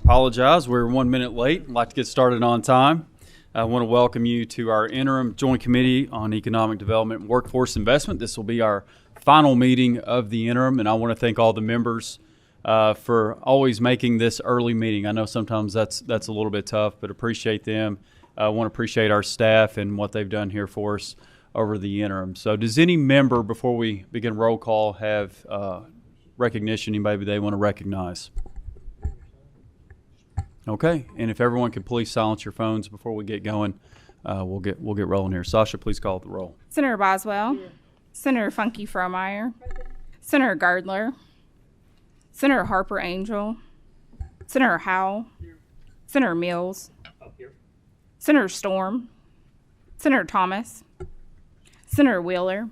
Apologize, we're 1 minute late. I'd like to get started on time. I want to welcome you to our Interim Joint Committee on Economic Development and Workforce Investment. This will be our final meeting of the interim, and I want to thank all the members for always making this early meeting. I know sometimes that's a little bit tough, but appreciate them. I want to appreciate our staff and what they've done here for us over the interim. So does any member, before we begin roll call, have recognition, anybody they want to recognize? Okay, and if everyone could please silence your phones before we get going, we'll get rolling here. Sasha, please call the roll. Senator Boswell. Here. Senator Funky Fromeyer. Senator Gardler. Senator Harper Angel. Senator Howell. Here. Senator Mills. Up here. Senator Storm. Senator Thomas. Senator Wheeler.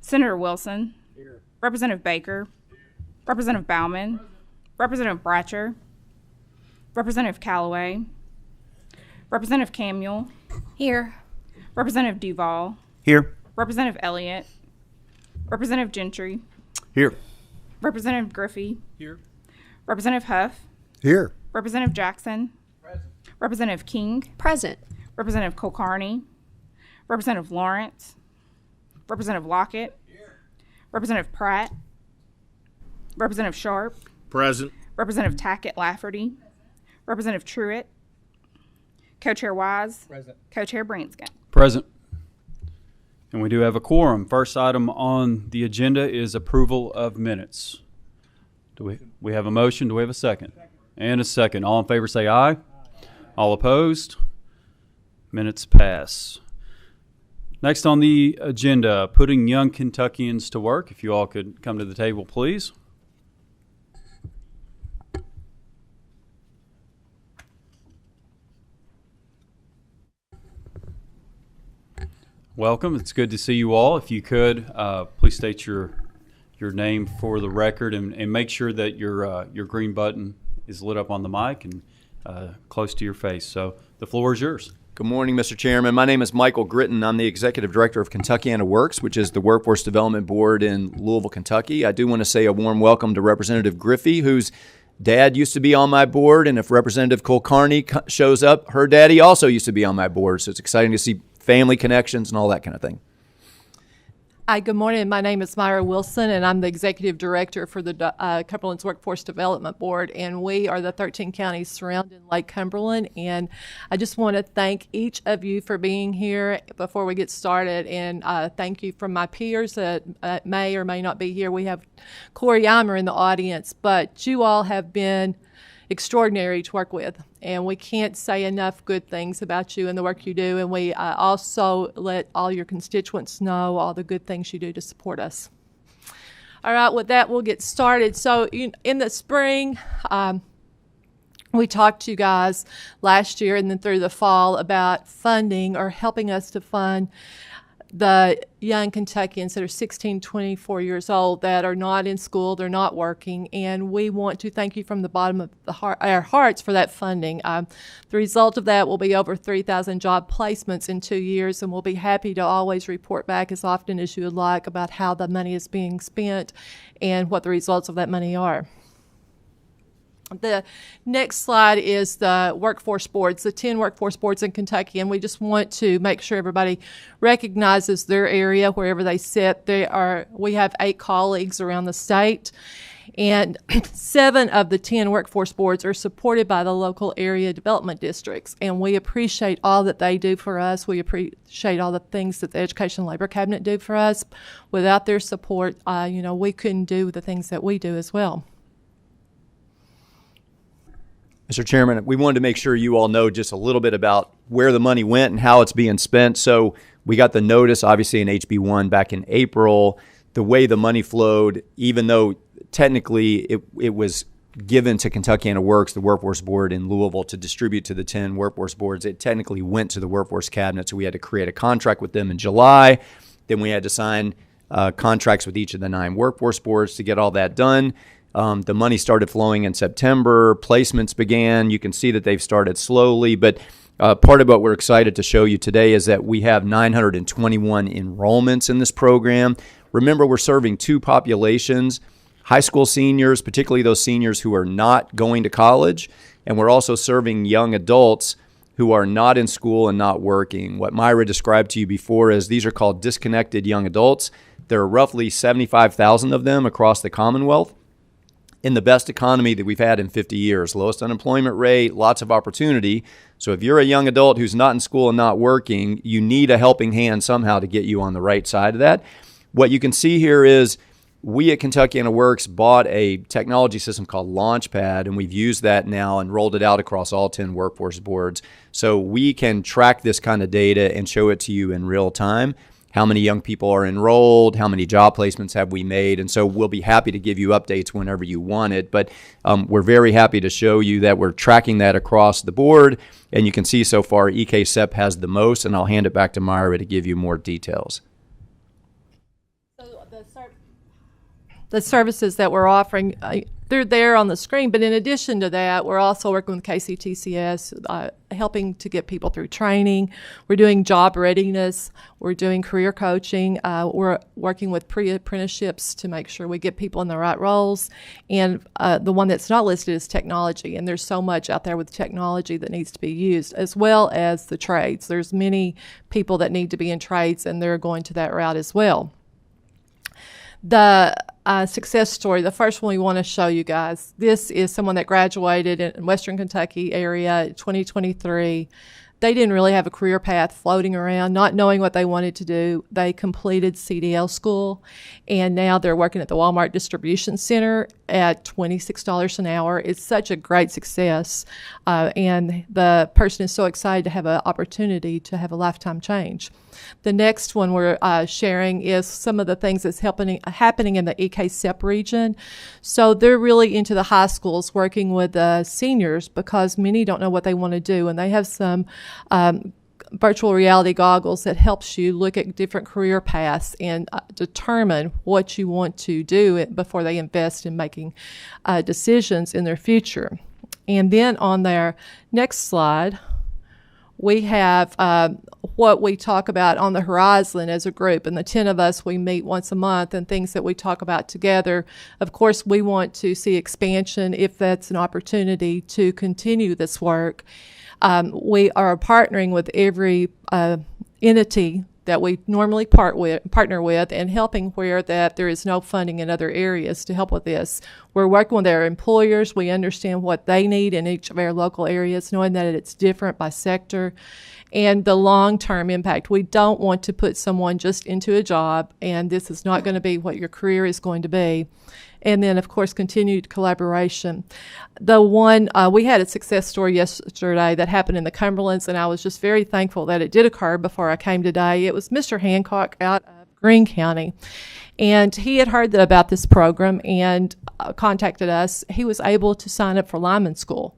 Senator Wilson. Here. Representative Baker. Here. Representative Bauman. Representative Bratcher. Representative Callaway. Representative Camuel. Here. Representative Duval. Here. Representative Elliott. Representative Gentry. Here. Representative Griffey. Here. Representative Huff. Here. Representative Jackson. Present. Representative King. Present. Representative Kulkarni. Representative Lawrence. Representative Lockett. Here. Representative Pratt. Representative Sharp. Present. Representative Tackett Lafferty. Representative Truitt. Co-Chair Wise. Present. Co-Chair Branscombe. Present. And we do have a quorum. First item on the agenda is approval of minutes. Do we have a motion? Do we have a second? And a second. All in favor say aye. All opposed? Minutes pass. Next on the agenda, putting young Kentuckians to work. If you all could come to the table, please. Welcome. It's good to see you all. If you could, please state your name for the record and make sure that your green button is lit up on the mic and close to your face. So the floor is yours. Good morning, Mr. Chairman. My name is Michael Gritton. I'm the Executive Director of Kentuckians Works, which is the Workforce Development Board in Louisville, Kentucky. I do want to say a warm welcome to Representative Griffey, whose dad used to be on my board, and if Representative Kulkarni shows up, her daddy also used to be on my board, so it's exciting to see family connections and all that kind of thing. Hi, good morning. My name is Myra Wilson, and I'm the Executive Director for the Cumberland's Workforce Development Board, and we are the 13 counties surrounding Lake Cumberland, and I just want to thank each of you for being here before we get started, and thank you from my peers that may or may not be here. We have Corey Ymer in the audience, but you all have been extraordinary to work with, and we can't say enough good things about you and the work you do, and we also let all your constituents know all the good things you do to support us. All right, with that, we'll get started. So in the spring, we talked to you guys last year and then through the fall about funding or helping us to fund the young Kentuckians that are 16, 24 years old that are not in school, they're not working, and we want to thank you from the bottom of our hearts for that funding. The result of that will be over 3,000 job placements in 2 years, and we'll be happy to always report back as often as you would like about how the money is being spent and what the results of that money are. The next slide is the workforce boards, the 10 workforce boards in Kentucky, and we just want to make sure everybody recognizes their area wherever they sit. We have 8 colleagues around the state, and 7 of the 10 workforce boards are supported by the local area development districts, and we appreciate all that they do for us. We appreciate all the things that the Education and Labor Cabinet do for us. Without their support, we couldn't do the things that we do as well. Mr. Chairman, we wanted to make sure you all know just a little bit about where the money went and how it's being spent. So we got the notice, obviously, in HB1 back in April. The way the money flowed, even though technically it was given to Kentuckians Works, the workforce board in Louisville, to distribute to the 10 workforce boards, it technically went to the workforce cabinet. So we had to create a contract with them in July. Then we had to sign contracts with each of the 9 workforce boards to get all that done. The money started flowing in September. Placements began. You can see that they've started slowly, but part of what we're excited to show you today is that we have 921 enrollments in this program. Remember, we're serving 2 populations, high school seniors, particularly those seniors who are not going to college. And we're also serving young adults who are not in school and not working. What Myra described to you before is these are called disconnected young adults. There are roughly 75,000 of them across the Commonwealth in the best economy that we've had in 50 years. Lowest unemployment rate, lots of opportunity. So if you're a young adult who's not in school and not working, you need a helping hand somehow to get you on the right side of that. What you can see here is we at Kentuckian Works bought a technology system called Launchpad, and we've used that now and rolled it out across all 10 workforce boards. So we can track this kind of data and show it to you in real time. How many young people are enrolled? How many job placements have we made? And so we'll be happy to give you updates whenever you want it. But we're very happy to show you that we're tracking that across the board. And you can see so far EKSEP has the most, and I'll hand it back to Myra to give you more details. The services that we're offering, they're there on the screen, but in addition to that, we're also working with KCTCS, helping to get people through training. We're doing job readiness. We're doing career coaching. We're working with pre-apprenticeships to make sure we get people in the right roles. And the one that's not listed is technology, and there's so much out there with technology that needs to be used, as well as the trades. There's many people that need to be in trades, and they're going to that route as well. The success story, the first one we want to show you guys, this is someone that graduated in Western Kentucky area in 2023. They didn't really have a career path floating around, not knowing what they wanted to do. They completed CDL school, and now they're working at the Walmart Distribution Center at $26 an hour. It's such a great success, and the person is so excited to have an opportunity to have a lifetime change. The next one we're sharing is some of the things that's happening in the EKSEP region. So they're really into the high schools working with seniors because many don't know what they want to do, and they have some virtual reality goggles that helps you look at different career paths and determine what you want to do before they invest in making decisions in their future. And then on their next slide, we have what we talk about on the horizon as a group. And the 10 of us, we meet once a month and things that we talk about together. Of course, we want to see expansion if that's an opportunity to continue this work. We are partnering with every entity that we normally partner with and helping where that there is no funding in other areas to help with this. We're working with our employers. We understand what they need in each of our local areas, knowing that it's different by sector. And the long-term impact. We don't want to put someone just into a job, and this is not going to be what your career is going to be. And then, of course, continued collaboration. The one, we had a success story yesterday that happened in the Cumberlands, and I was just very thankful that it did occur before I came today. It was Mr. Hancock out of Greene County, and he had heard about this program and contacted us. He was able to sign up for lineman school.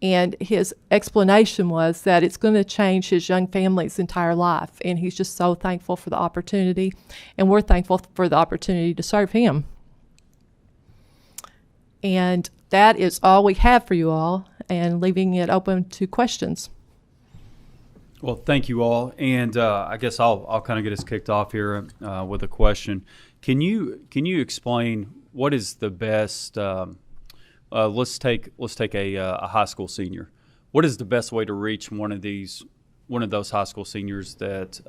And his explanation was that it's going to change his young family's entire life. And he's just so thankful for the opportunity. And we're thankful for the opportunity to serve him. And that is all we have for you all, and leaving it open to questions. Well, thank you all. And I guess I'll kind of get us kicked off here with a question. Can you explain what is the best let's take a high school senior. What is the best way to reach one of those high school seniors that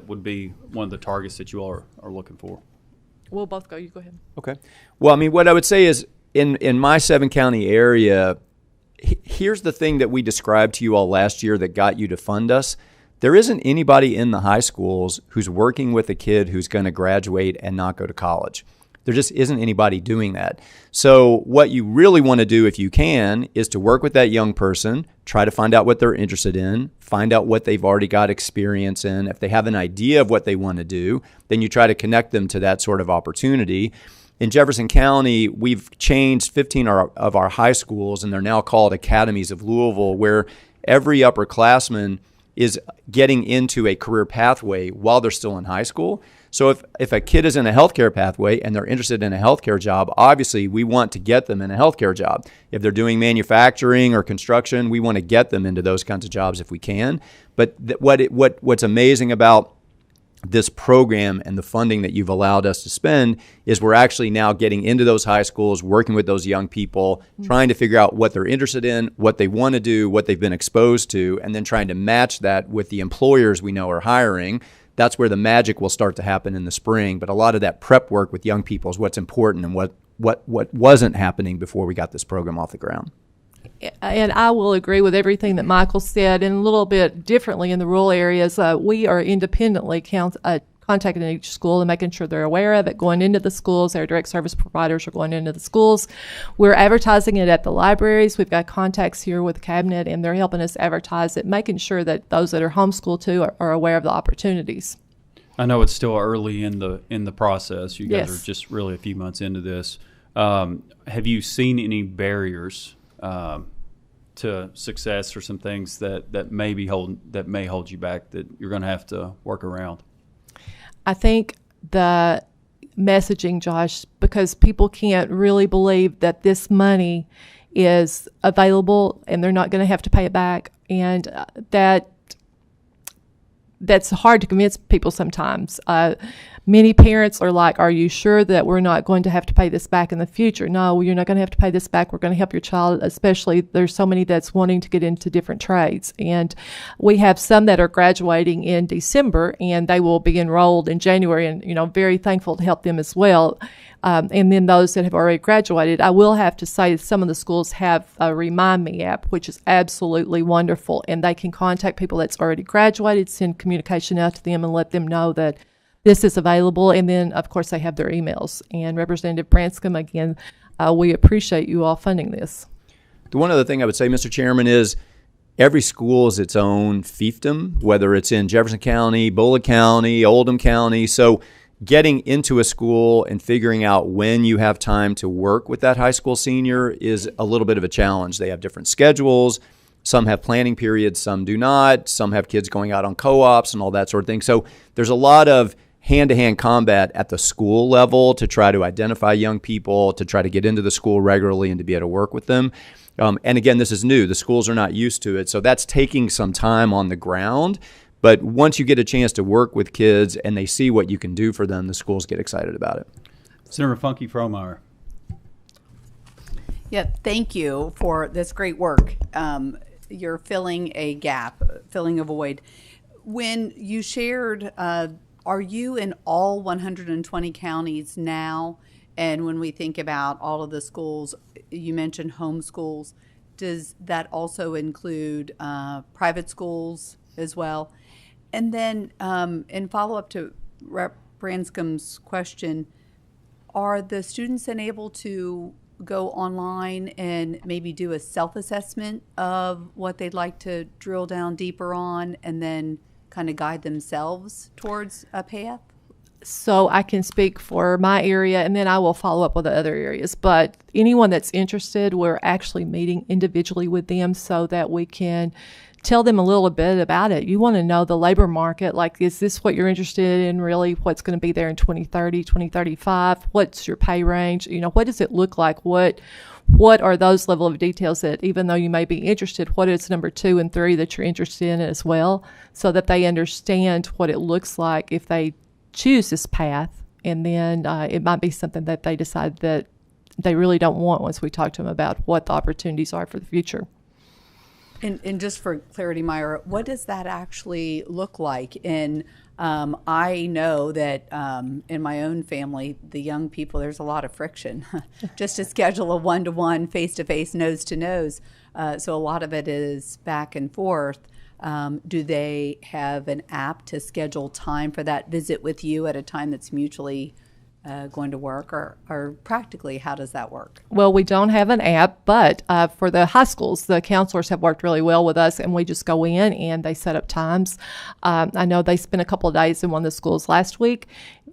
would be one of the targets that you all are looking for? We'll both go. You go ahead. Okay. Well, I mean, what I would say is in my 7-county area, here's the thing that we described to you all last year that got you to fund us. There isn't anybody in the high schools who's working with a kid who's going to graduate and not go to college. There just isn't anybody doing that. So what you really want to do, if you can, is to work with that young person, try to find out what they're interested in, find out what they've already got experience in. If they have an idea of what they want to do, then you try to connect them to that sort of opportunity. In Jefferson County, we've changed 15 of our high schools, and they're now called Academies of Louisville, where every upperclassman is getting into a career pathway while they're still in high school. So if a kid is in a healthcare pathway and they're interested in a healthcare job, obviously we want to get them in a healthcare job. If they're doing manufacturing or construction, we want to get them into those kinds of jobs if we can. But what's amazing about this program and the funding that you've allowed us to spend is we're actually now getting into those high schools, working with those young people, trying to figure out what they're interested in, what they want to do, what they've been exposed to, and then trying to match that with the employers we know are hiring. That's where the magic will start to happen in the spring. But a lot of that prep work with young people is what's important and what wasn't happening before we got this program off the ground. And I will agree with everything that Michael said, and a little bit differently in the rural areas. We are independently contacting each school and making sure they're aware of it, going into the schools. Our direct service providers are going into the schools. We're advertising it at the libraries. We've got contacts here with the cabinet, and they're helping us advertise it, making sure that those that are homeschooled too are aware of the opportunities. I know it's still early in the process. You guys Yes. are just really a few months into this. Have you seen any barriers to success, or some things that may hold you back that you're going to have to work around? I think the messaging, Josh, because people can't really believe that this money is available and they're not going to have to pay it back, and that's hard to convince people sometimes. Many parents are like, are you sure that we're not going to have to pay this back in the future? No, you're not going to have to pay this back. We're going to help your child, especially there's so many that's wanting to get into different trades. And we have some that are graduating in December, and they will be enrolled in January, and, very thankful to help them as well. And then those that have already graduated, I will have to say some of the schools have a Remind Me app, which is absolutely wonderful. And they can contact people that's already graduated, send communication out to them and let them know that this is available. And then, of course, they have their emails. And Representative Branscombe, again, we appreciate you all funding this. The one other thing I would say, Mr. Chairman, is every school is its own fiefdom, whether it's in Jefferson County, Bullitt County, Oldham County. So getting into a school and figuring out when you have time to work with that high school senior is a little bit of a challenge. They have different schedules. Some have planning periods, some do not. Some have kids going out on co-ops and all that sort of thing. So there's a lot of hand-to-hand combat at the school level to try to identify young people, to try to get into the school regularly and to be able to work with them. And again, this is new. The schools are not used to it. So that's taking some time on the ground. But once you get a chance to work with kids and they see what you can do for them, the schools get excited about it. Senator Funky Fromeyer. Yeah, thank you for this great work. You're filling a gap, filling a void. When you shared, are you in all 120 counties now? And when we think about all of the schools, you mentioned homeschools. Does that also include private schools as well? And then in follow-up to Rep. Branscombe's question, are the students then able to go online and maybe do a self-assessment of what they'd like to drill down deeper on and then kind of guide themselves towards a path? So I can speak for my area, and then I will follow up with the other areas. But anyone that's interested, we're actually meeting individually with them so that we can tell them a little bit about it. You want to know the labor market. Like, is this what you're interested in, really? What's going to be there in 2030, 2035? What's your pay range? What does it look like? What are those level of details that, even though you may be interested, what is number 2 and 3 that you're interested in as well, so that they understand what it looks like if they choose this path. And then it might be something that they decide that they really don't want once we talk to them about what the opportunities are for the future. And just for clarity, Myra, what does that actually look like? And I know that in my own family, the young people, there's a lot of friction just to schedule a one-to-one, face-to-face, nose-to-nose. So a lot of it is back and forth. Do they have an app to schedule time for that visit with you at a time that's mutually going to work, or practically, how does that work? Well, we don't have an app, but for the high schools, the counselors have worked really well with us, and we just go in and they set up times. I know they spent a couple of days in one of the schools last week.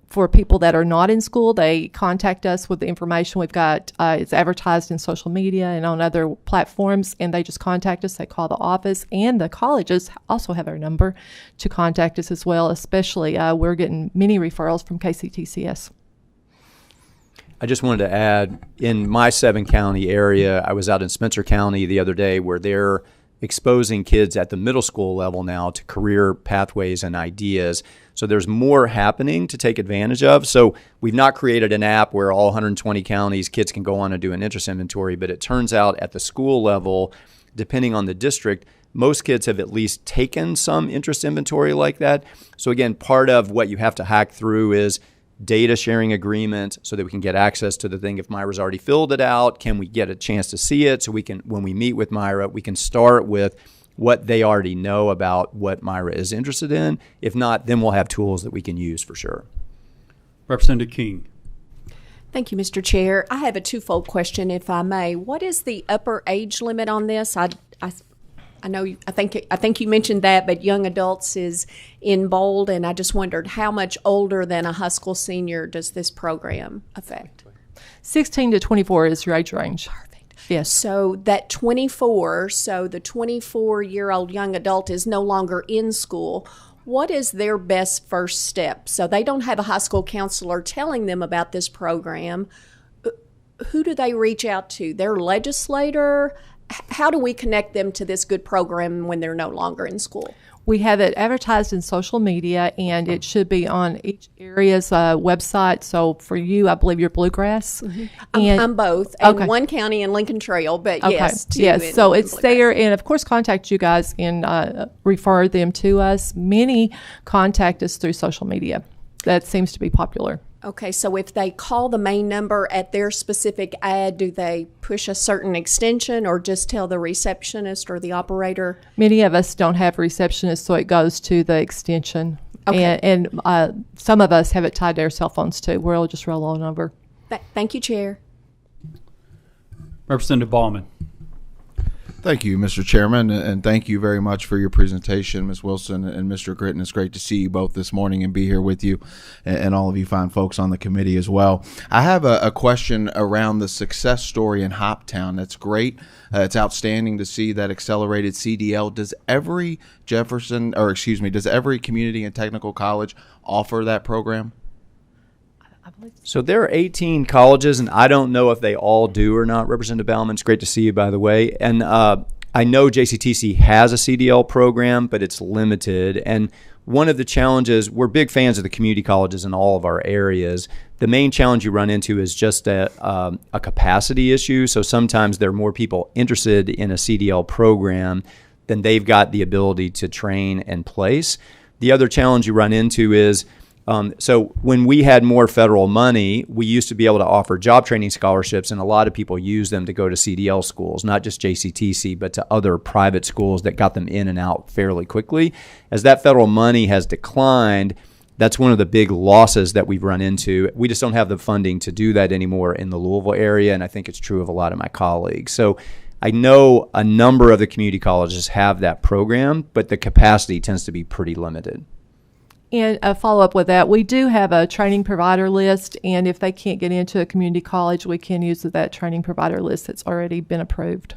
For people that are not in school, they contact us with the information we've got. It's advertised in social media and on other platforms, and they just contact us. They call the office, and the colleges also have our number to contact us as well, especially we're getting many referrals from KCTCS. I just wanted to add, in my 7-county area, I was out in Spencer County the other day where their exposing kids at the middle school level now to career pathways and ideas. So there's more happening to take advantage of. So we've not created an app where all 120 counties kids can go on and do an interest inventory, but it turns out at the school level, depending on the district, most kids have at least taken some interest inventory like that. So again, part of what you have to hack through is data sharing agreement so that we can get access to the thing. If Myra's already filled it out, can we get a chance to see it so we can, when we meet with Myra, we can start with what they already know about what Myra is interested in. If not, then we'll have tools that we can use for sure. Representative King. Thank you, Mr. Chair. I have a twofold question, if I may. What is the upper age limit on this? I know I think you mentioned that, but young adults is in bold, and I just wondered how much older than a high school senior does this program affect? 16 to 24 is your age range. Perfect. Yes. So that 24, so the 24-year-old young adult is no longer in school. What is their best first step? So they don't have a high school counselor telling them about this program. Who do they reach out to? Their legislator? How do we connect them to this good program when they're no longer in school? We have it advertised in social media, and it should be on each area's website. So for you, I believe you're Bluegrass. And, I'm both, and okay. one county in Lincoln Trail, but Okay. yes. two Yes. in So it's Bluegrass. there, and of course, contact you guys and refer them to us. Many contact us through social media. That seems to be popular. Okay, so if they call the main number at their specific ad, do they push a certain extension or just tell the receptionist or the operator? Many of us don't have receptionists, so it goes to the extension. Okay. And some of us have it tied to our cell phones too, where it'll just roll on over. Thank you, Chair. Representative Ballman. Thank you, Mr. Chairman, and thank you very much for your presentation, Ms. Wilson and Mr. Gritton. It's great to see you both this morning and be here with you and all of you fine folks on the committee as well. I have a question around the success story in Hoptown. That's great. It's outstanding to see that accelerated CDL. Does every does every community and technical college offer that program? So there are 18 colleges, and I don't know if they all do or not. Representative Baumann, it's great to see you, by the way. And I know JCTC has a CDL program, but it's limited. And one of the challenges, we're big fans of the community colleges in all of our areas. The main challenge you run into is just a capacity issue. So sometimes there are more people interested in a CDL program than they've got the ability to train and place. The other challenge you run into is so when we had more federal money, we used to be able to offer job training scholarships, and a lot of people use them to go to CDL schools, not just JCTC, but to other private schools that got them in and out fairly quickly. As that federal money has declined, that's one of the big losses that we've run into. We just don't have the funding to do that anymore in the Louisville area, and I think it's true of a lot of my colleagues. So I know a number of the community colleges have that program, but the capacity tends to be pretty limited. And a follow-up with that, we do have a training provider list, and if they can't get into a community college, we can use that training provider list that's already been approved.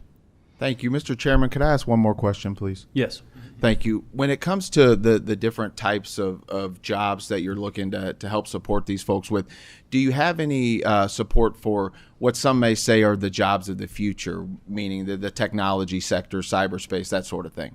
Thank you. Mr. Chairman, could I ask one more question, please? Yes. Thank you. When it comes to the different types of jobs that you're looking to help support these folks with, do you have any support for what some may say are the jobs of the future, meaning the technology sector, cyberspace, that sort of thing?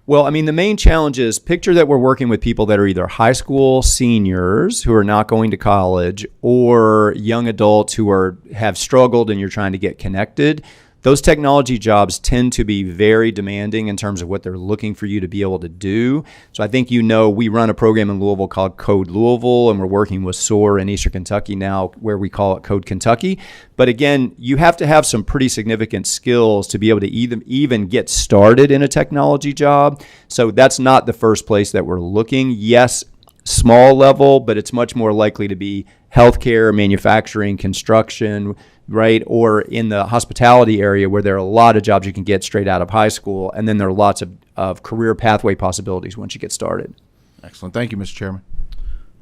Well, I mean, the main challenge is picture that we're working with people that are either high school seniors who are not going to college or young adults who have struggled and you're trying to get connected. Those technology jobs tend to be very demanding in terms of what they're looking for you to be able to do. So I think we run a program in Louisville called Code Louisville, and we're working with SOAR in Eastern Kentucky now where we call it Code Kentucky. But again, you have to have some pretty significant skills to be able to even get started in a technology job. So that's not the first place that we're looking. Yes, small level, but it's much more likely to be healthcare, manufacturing, construction, right? Or in the hospitality area where there are a lot of jobs you can get straight out of high school. And then there are lots of career pathway possibilities once you get started. Excellent. Thank you, Mr. Chairman.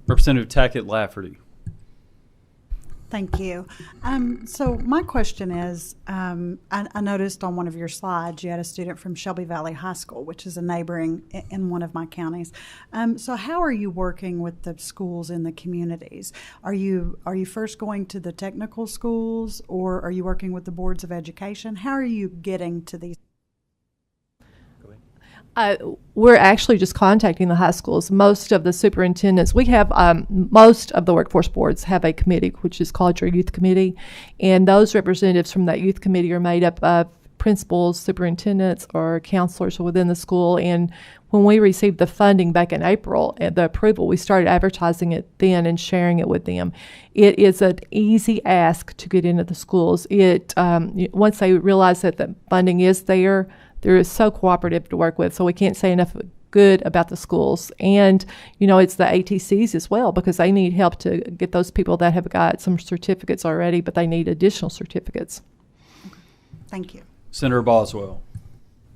Representative Tackett Lafferty. Thank you. So my question is, I noticed on one of your slides you had a student from Shelby Valley High School, which is a neighboring in one of my counties. So how are you working with the schools in the communities? Are you first going to the technical schools, or are you working with the boards of education? How are you getting to these We're actually just contacting the high schools. Most of the superintendents, we have, most of the workforce boards have a committee, which is called your youth committee. And those representatives from that youth committee are made up of principals, superintendents, or counselors within the school. And when we received the funding back in April, the approval, we started advertising it then and sharing it with them. It is an easy ask to get into the schools. Once they realize that the funding is there, they're so cooperative to work with. So we can't say enough good about the schools. And, it's the ATCs as well, because they need help to get those people that have got some certificates already, but they need additional certificates. Thank you. Senator Boswell.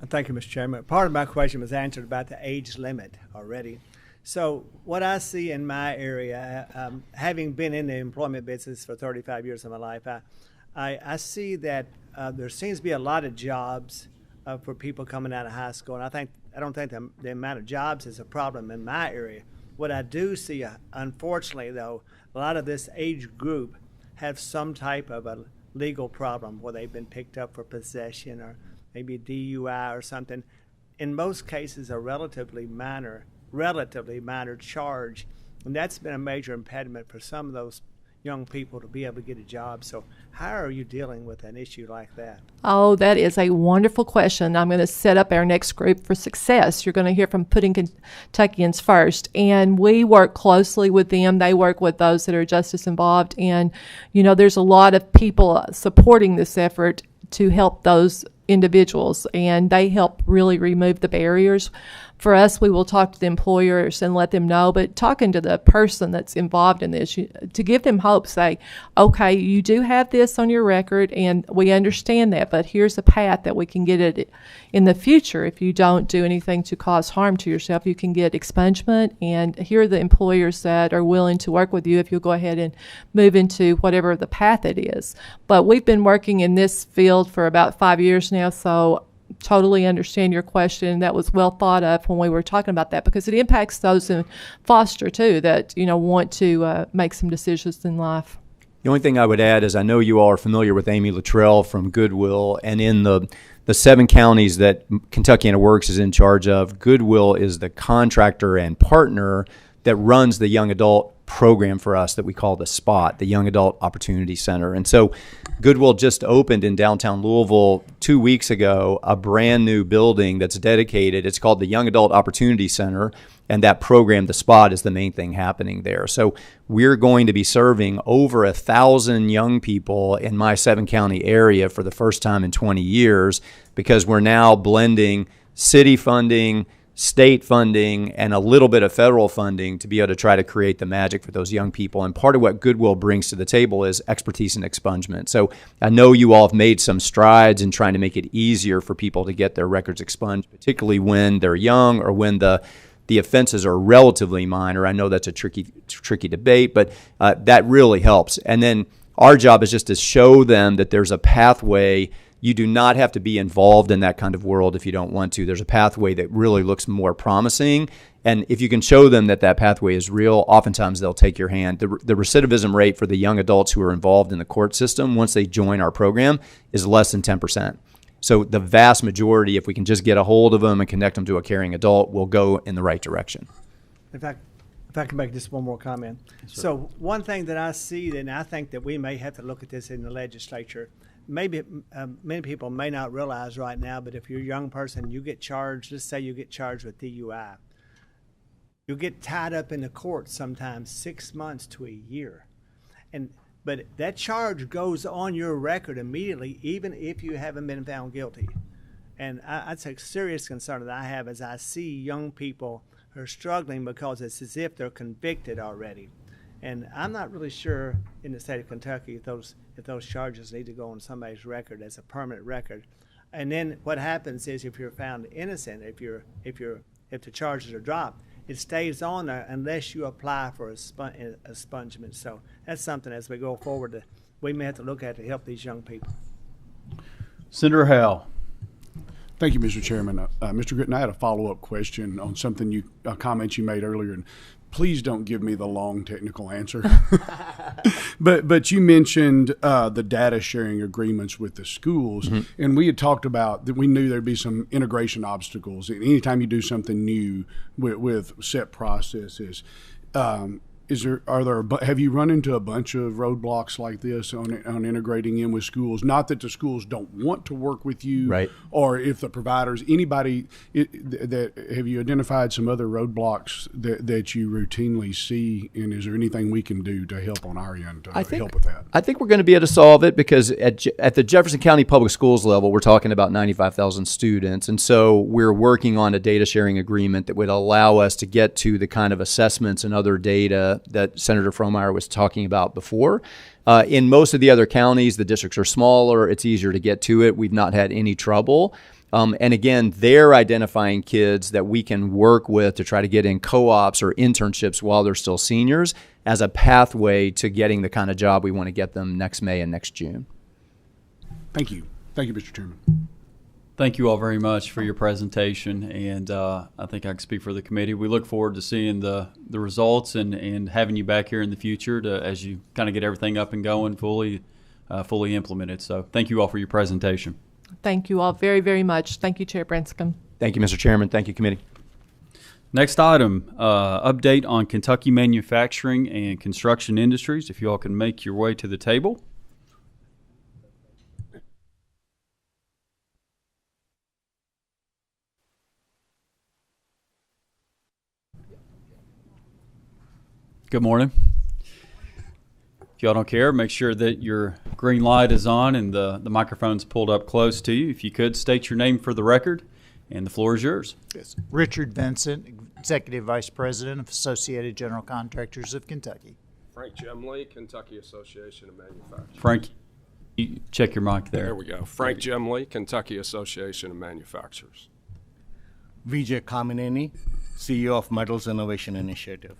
Thank you, Mr. Chairman. Part of my question was answered about the age limit already. So what I see in my area, having been in the employment business for 35 years of my life, I see that there seems to be a lot of jobs for people coming out of high school, and I don't think the amount of jobs is a problem in my area. What I do see, unfortunately, though, a lot of this age group have some type of a legal problem where they've been picked up for possession or maybe a DUI or something. In most cases, a relatively minor charge, and that's been a major impediment for some of those young people to be able to get a job. So how are you dealing with an issue like that? Oh, that is a wonderful question. I'm going to set up our next group for success. You're going to hear from Putting Kentuckians First, and we work closely with them. They work with those that are justice involved, and there's a lot of people supporting this effort to help those individuals, and they help really remove the barriers. For us, we will talk to the employers and let them know, but talking to the person that's involved in this, to give them hope, say, okay, you do have this on your record, and we understand that, but here's a path that we can get it in the future. If you don't do anything to cause harm to yourself, you can get expungement, and here are the employers that are willing to work with you if you'll go ahead and move into whatever the path it is. But we've been working in this field for about 5 years now, so totally understand your question. That was well thought of when we were talking about that, because it impacts those in foster too that want to make some decisions in life. The only thing I would add is I know you all are familiar with Amy Luttrell from Goodwill, and in the 7 counties that Kentuckiana Works is in charge of, Goodwill is the contractor and partner that runs the young adult program for us that we call the SPOT, the Young Adult Opportunity Center. And so Goodwill just opened in downtown Louisville 2 weeks ago a brand new building that's dedicated. It's called the Young Adult Opportunity Center, and that program, the SPOT, is the main thing happening there. So we're going to be serving over 1,000 young people in my 7-county area for the first time in 20 years, because we're now blending city funding, state funding, and a little bit of federal funding to be able to try to create the magic for those young people. And part of what Goodwill brings to the table is expertise in expungement. So I know you all have made some strides in trying to make it easier for people to get their records expunged, particularly when they're young or when the offenses are relatively minor. I know that's a tricky debate, but that really helps. And then our job is just to show them that there's a pathway. You do not have to be involved in that kind of world if you don't want to. There's a pathway that really looks more promising. And if you can show them that that pathway is real, oftentimes they'll take your hand. The recidivism rate for the young adults who are involved in the court system, once they join our program, is less than 10%. So the vast majority, if we can just get a hold of them and connect them to a caring adult, will go in the right direction. In fact, if I can make just one more comment. Sure. So one thing that I see, and I think that we may have to look at this in the legislature, maybe many people may not realize right now, but if you're a young person, you get charged, let's say you get charged with DUI. You get tied up in the court sometimes 6 months to a year. But that charge goes on your record immediately, even if you haven't been found guilty. And that's a serious concern that I have as I see young people who are struggling because it's as if they're convicted already. And I'm not really sure in the state of Kentucky if those charges need to go on somebody's record as a permanent record. And then what happens is if you're found innocent, if the charges are dropped, it stays on there unless you apply for expungement. So that's something as we go forward that we may have to look at to help these young people. Senator Howell. Thank you, Mr. Chairman. Mr. Gritton, I had a follow-up question on something a comment you made earlier. And please don't give me the long technical answer. But you mentioned the data sharing agreements with the schools, and we had talked about that we knew there'd be some integration obstacles. And anytime you do something new with set processes, have you run into a bunch of roadblocks like this on integrating in with schools? Not that the schools don't want to work with you, right? Or if the providers, have you identified some other roadblocks that you routinely see? And is there anything we can do to help on our end to help with that? I think we're going to be able to solve it because at the Jefferson County Public Schools level, we're talking about 95,000 students. And so we're working on a data sharing agreement that would allow us to get to the kind of assessments and other data that Senator Fromeyer was talking about before. In most of the other counties, the districts are smaller. It's easier to get to it. We've not had any trouble. And again, they're identifying kids that we can work with to try to get in co-ops or internships while they're still seniors as a pathway to getting the kind of job we want to get them next May and next June. Thank you. Thank you, Mr. Chairman. Thank you all very much for your presentation, and I think I can speak for the committee. We look forward to seeing the results and having you back here in the future as you kind of get everything up and going fully implemented. So thank you all for your presentation. Thank you all very, very much. Thank you, Chair Branscombe. Thank you, Mr. Chairman. Thank you, committee. Next item, update on Kentucky manufacturing and construction industries. If you all can make your way to the table. Good morning. If y'all don't care, make sure that your green light is on and the microphone's pulled up close to you. If you could, state your name for the record, and the floor is yours. Yes. Richard Vincent, Executive Vice President of Associated General Contractors of Kentucky. Frank Gemley, Kentucky Association of Manufacturers. Frank, you check your mic there. There we go. Frank Gemley, Kentucky Association of Manufacturers. Vijay Kamineni, CEO of Metals Innovation Initiative.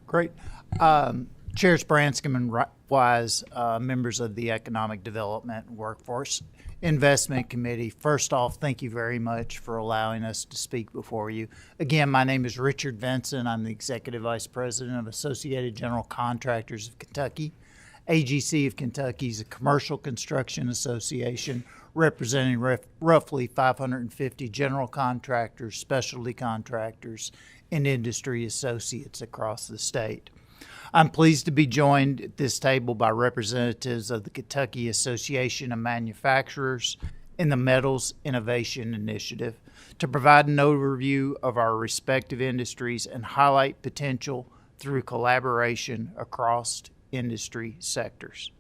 Great. Chairs Branscombe and Wise, members of the Economic Development and Workforce Investment Committee, first off, thank you very much for allowing us to speak before you. Again, my name is Richard Vincent. I'm the Executive Vice President of Associated General Contractors of Kentucky. AGC of Kentucky is a commercial construction association representing roughly 550 general contractors, specialty contractors, and industry associates across the state. I'm pleased to be joined at this table by representatives of the Kentucky Association of Manufacturers and the Metals Innovation Initiative to provide an overview of our respective industries and highlight potential through collaboration across industry sectors.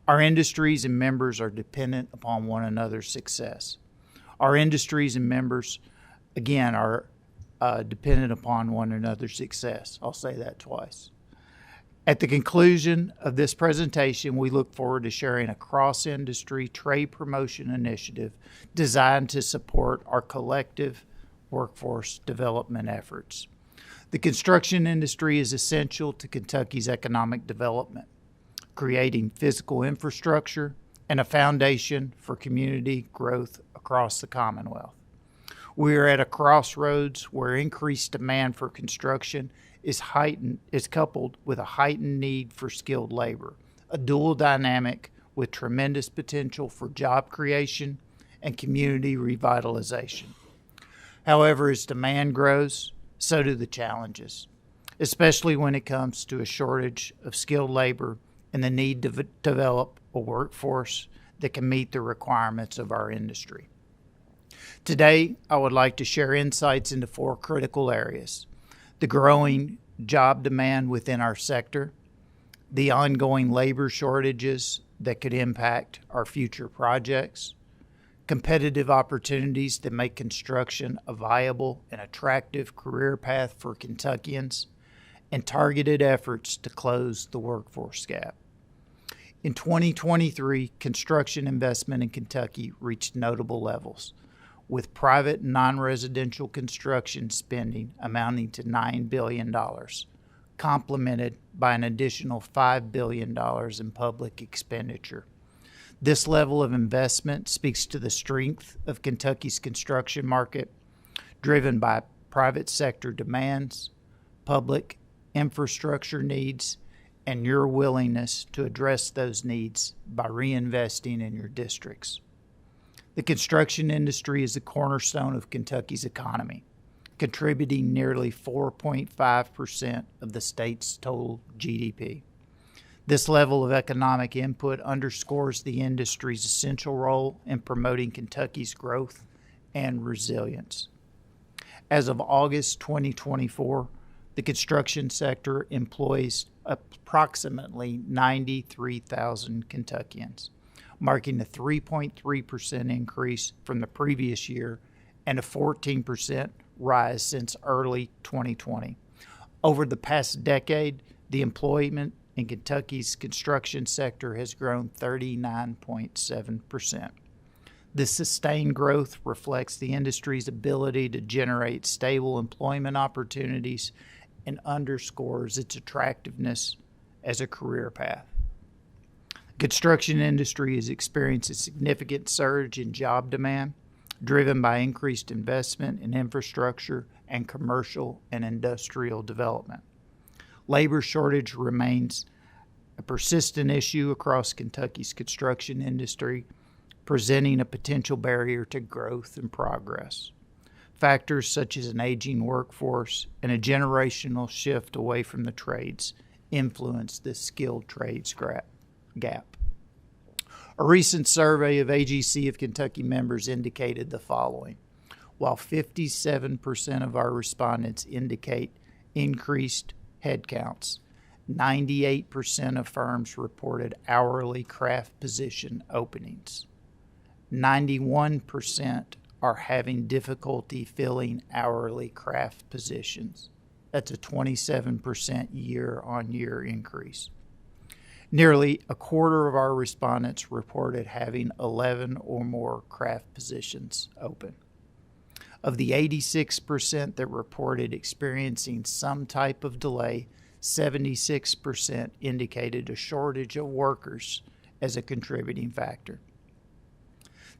Our industries and members are dependent upon one another's success. Our industries and members, again, are dependent upon one another's success. I'll say that twice. At the conclusion of this presentation, we look forward to sharing a cross-industry trade promotion initiative designed to support our collective workforce development efforts. The construction industry is essential to Kentucky's economic development, creating physical infrastructure and a foundation for community growth across the Commonwealth. We are at a crossroads where increased demand for construction is coupled with a heightened need for skilled labor, a dual dynamic with tremendous potential for job creation and community revitalization. However, as demand grows, so do the challenges, especially when it comes to a shortage of skilled labor and the need to develop a workforce that can meet the requirements of our industry. Today, I would like to share insights into 4 critical areas: the growing job demand within our sector, the ongoing labor shortages that could impact our future projects, competitive opportunities that make construction a viable and attractive career path for Kentuckians, and targeted efforts to close the workforce gap. In 2023, construction investment in Kentucky reached notable levels, with private non-residential construction spending amounting to $9 billion, complemented by an additional $5 billion in public expenditure. This level of investment speaks to the strength of Kentucky's construction market, driven by private sector demands, public infrastructure needs, and your willingness to address those needs by reinvesting in your districts. The construction industry is the cornerstone of Kentucky's economy, contributing nearly 4.5% of the state's total GDP. This level of economic input underscores the industry's essential role in promoting Kentucky's growth and resilience. As of August 2024, the construction sector employs approximately 93,000 Kentuckians, marking a 3.3% increase from the previous year and a 14% rise since early 2020. Over the past decade, the employment in Kentucky's construction sector has grown 39.7%. This sustained growth reflects the industry's ability to generate stable employment opportunities and underscores its attractiveness as a career path. The construction industry has experienced a significant surge in job demand, driven by increased investment in infrastructure and commercial and industrial development. Labor shortage remains a persistent issue across Kentucky's construction industry, presenting a potential barrier to growth and progress. Factors such as an aging workforce and a generational shift away from the trades influence this skilled trades gap. A recent survey of AGC of Kentucky members indicated the following. While 57% of our respondents indicate increased headcounts, 98% of firms reported hourly craft position openings. 91% are having difficulty filling hourly craft positions. That's a 27% year-on-year increase. Nearly a quarter of our respondents reported having 11 or more craft positions open. Of the 86% that reported experiencing some type of delay, 76% indicated a shortage of workers as a contributing factor.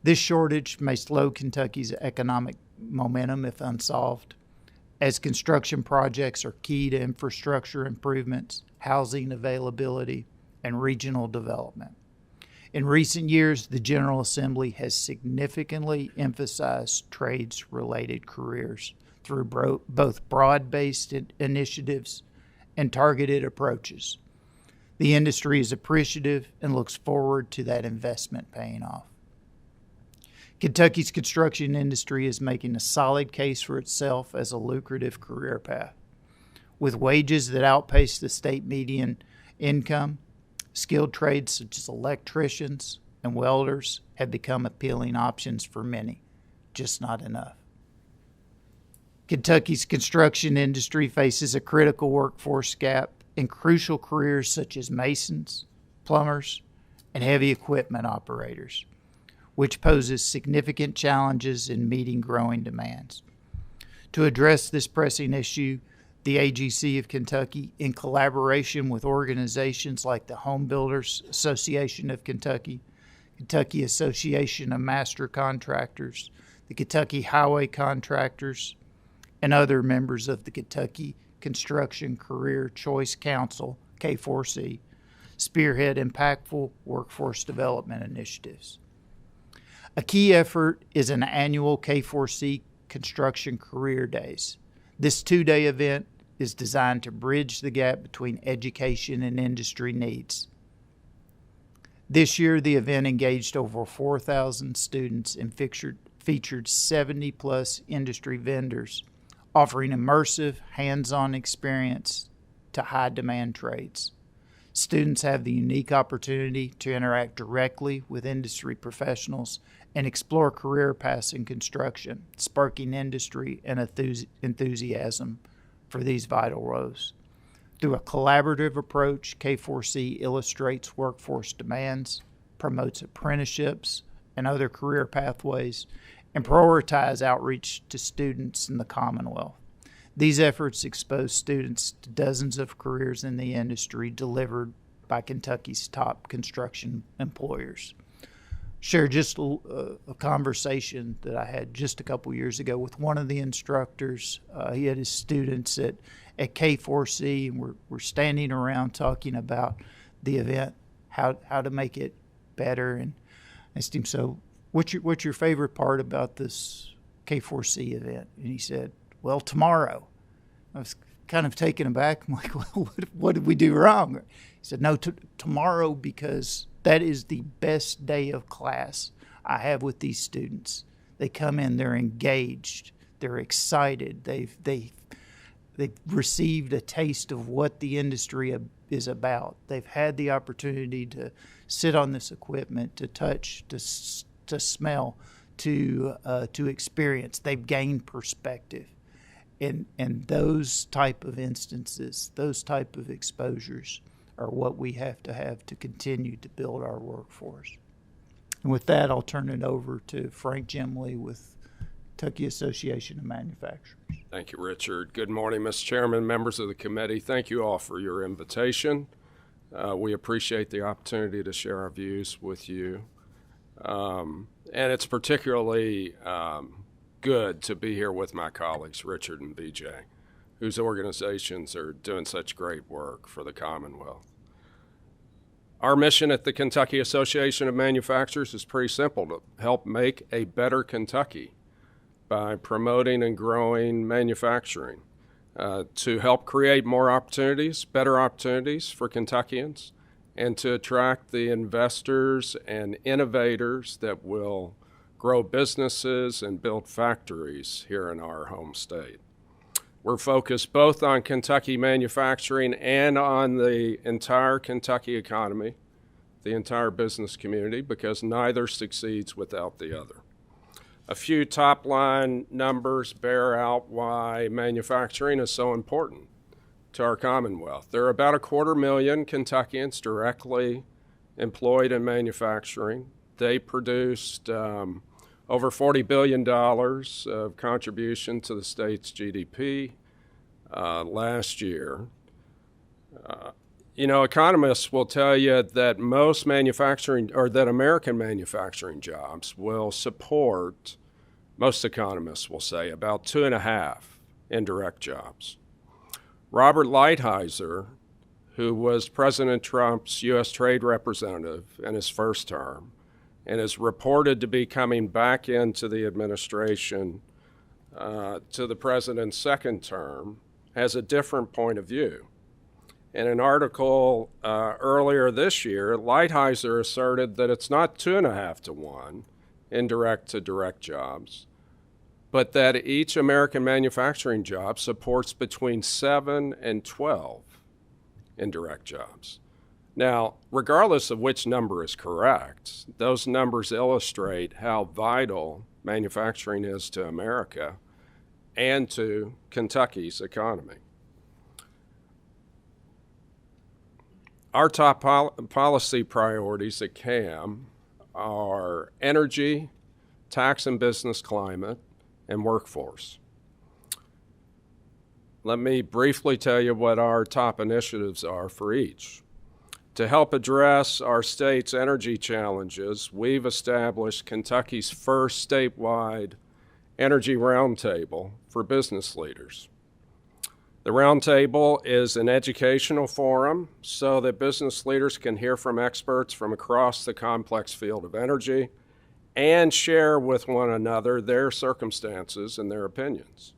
This shortage may slow Kentucky's economic momentum if unsolved, as construction projects are key to infrastructure improvements, housing availability, and regional development. In recent years, the General Assembly has significantly emphasized trades-related careers through both broad-based initiatives and targeted approaches. The industry is appreciative and looks forward to that investment paying off. Kentucky's construction industry is making a solid case for itself as a lucrative career path. With wages that outpace the state median income, skilled trades such as electricians and welders have become appealing options for many, just not enough. Kentucky's construction industry faces a critical workforce gap in crucial careers such as masons, plumbers, and heavy equipment operators, which poses significant challenges in meeting growing demands. To address this pressing issue, the AGC of Kentucky, in collaboration with organizations like the Home Builders Association of Kentucky, Kentucky Association of Master Contractors, the Kentucky Highway Contractors, and other members of the Kentucky Construction Career Choice Council, K4C, spearhead impactful workforce development initiatives. A key effort is an annual K4C Construction Career Days. This two-day event is designed to bridge the gap between education and industry needs. This year, the event engaged over 4,000 students and featured 70-plus industry vendors, offering immersive, hands-on experience to high-demand trades. Students have the unique opportunity to interact directly with industry professionals and explore career paths in construction, sparking industry and enthusiasm for these vital roles. Through a collaborative approach, K4C illustrates workforce demands, promotes apprenticeships and other career pathways, and prioritizes outreach to students in the Commonwealth. These efforts expose students to dozens of careers in the industry delivered by Kentucky's top construction employers. share just a conversation that I had just a couple years ago with one of the instructors. He had his students at K4C, and we're standing around talking about the event, how to make it better. And I asked him, so what's your favorite part about this K4C event? And he said, well, tomorrow. I was kind of taken aback. I'm like, well, what did we do wrong? He said, no, tomorrow, because that is the best day of class I have with these students. They come in, they're engaged, they're excited, they've received a taste of what the industry is about. They've had the opportunity to sit on this equipment, to touch, to smell, to experience. They've gained perspective. And those type of instances, those type of exposures are what we have to continue to build our workforce. And with that, I'll turn it over to Frank Gemley with Kentucky Association of Manufacturers. Thank you, Richard. Good morning, Mr. Chairman, members of the committee. Thank you all for your invitation. We appreciate the opportunity to share our views with you. And it's particularly good to be here with my colleagues, Richard and BJ, whose organizations are doing such great work for the Commonwealth. Our mission at the Kentucky Association of Manufacturers is pretty simple: to help make a better Kentucky by promoting and growing manufacturing, to help create more opportunities, better opportunities for Kentuckians, and to attract the investors and innovators that will grow businesses and build factories here in our home state. We're focused both on Kentucky manufacturing and on the entire Kentucky economy, the entire business community, because neither succeeds without the other. A few top-line numbers bear out why manufacturing is so important to our Commonwealth. There are about 250,000 Kentuckians directly employed in manufacturing. They produced over $40 billion of contribution to the state's GDP last year. Economists will tell you that most manufacturing, or that American manufacturing jobs will support, most economists will say, about 2.5 indirect jobs. Robert Lighthizer, who was President Trump's U.S. trade representative in his first term, and is reported to be coming back into the administration to the president's second term, has a different point of view. In an article earlier this year, Lighthizer asserted that it's not 2.5 to 1 indirect to direct jobs, but that each American manufacturing job supports between 7 and 12 indirect jobs. Now, regardless of which number is correct, those numbers illustrate how vital manufacturing is to America and to Kentucky's economy. Our top policy priorities at CAM are energy, tax and business climate, and workforce. Let me briefly tell you what our top initiatives are for each. To help address our state's energy challenges, we've established Kentucky's first statewide energy roundtable for business leaders. The roundtable is an educational forum so that business leaders can hear from experts from across the complex field of energy and share with one another their circumstances and their opinions.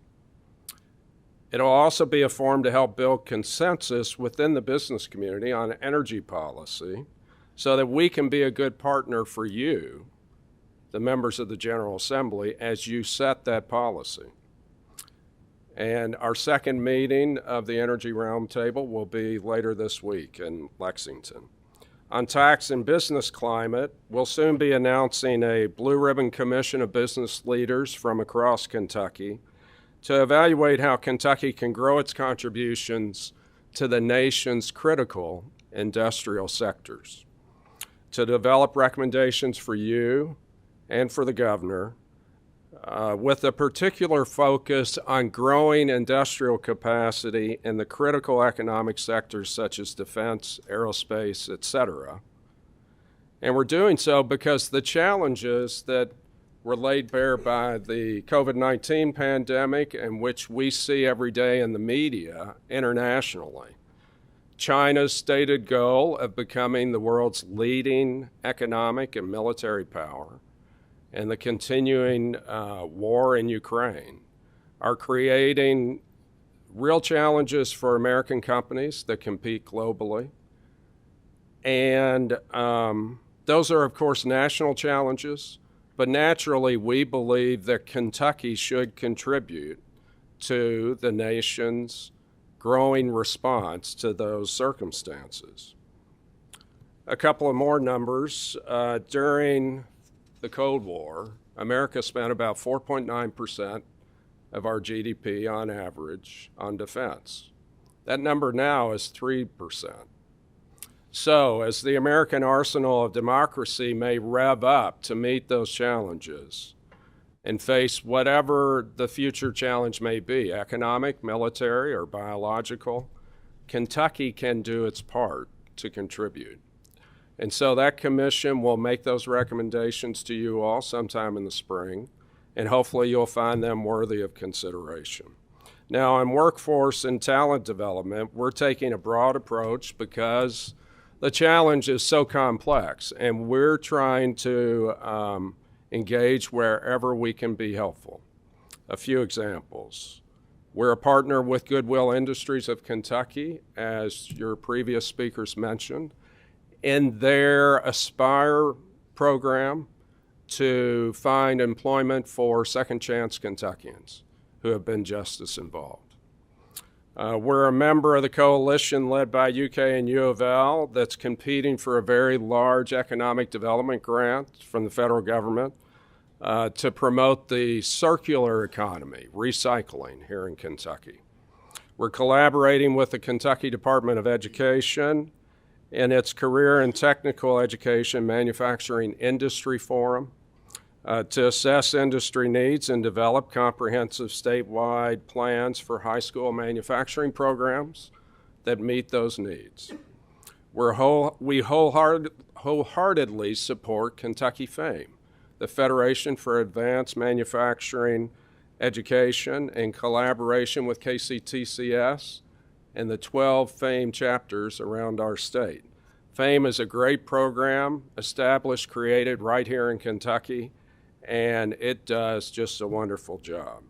It'll also be a forum to help build consensus within the business community on energy policy so that we can be a good partner for you, the members of the General Assembly, as you set that policy. And our second meeting of the Energy Roundtable will be later this week in Lexington. On tax and business climate, we'll soon be announcing a Blue Ribbon Commission of business leaders from across Kentucky to evaluate how Kentucky can grow its contributions to the nation's critical industrial sectors, to develop recommendations for you and for the governor, with a particular focus on growing industrial capacity in the critical economic sectors such as defense, aerospace, etc., And we're doing so because the challenges that were laid bare by the COVID-19 pandemic, and which we see every day in the media internationally. China's stated goal of becoming the world's leading economic and military power, and the continuing war in Ukraine are creating real challenges for American companies that compete globally. And those are, of course, national challenges, but naturally we believe that Kentucky should contribute to the nation's growing response to those circumstances. A couple of more numbers. During the Cold War, America spent about 4.9% of our GDP on average on defense. That number now is 3%. So, as the American arsenal of democracy may rev up to meet those challenges and face whatever the future challenge may be, economic, military, or biological, Kentucky can do its part to contribute. And so that commission will make those recommendations to you all sometime in the spring, and hopefully you'll find them worthy of consideration. Now, on workforce and talent development, we're taking a broad approach because the challenge is so complex, and we're trying to engage wherever we can be helpful. A few examples. We're a partner with Goodwill Industries of Kentucky, as your previous speakers mentioned, in their Aspire program to find employment for second chance Kentuckians who have been justice involved. We're a member of the coalition led by UK and U of L that's competing for a very large economic development grant from the federal government to promote the circular economy, recycling here in Kentucky. We're collaborating with the Kentucky Department of Education in its Career and Technical Education Manufacturing Industry Forum to assess industry needs and develop comprehensive statewide plans for high school manufacturing programs that meet those needs. We wholeheartedly support Kentucky FAME, the Federation for Advanced Manufacturing Education, in collaboration with KCTCS and the 12 FAME chapters around our state. FAME is a great program, established, created right here in Kentucky, and it does just a wonderful job.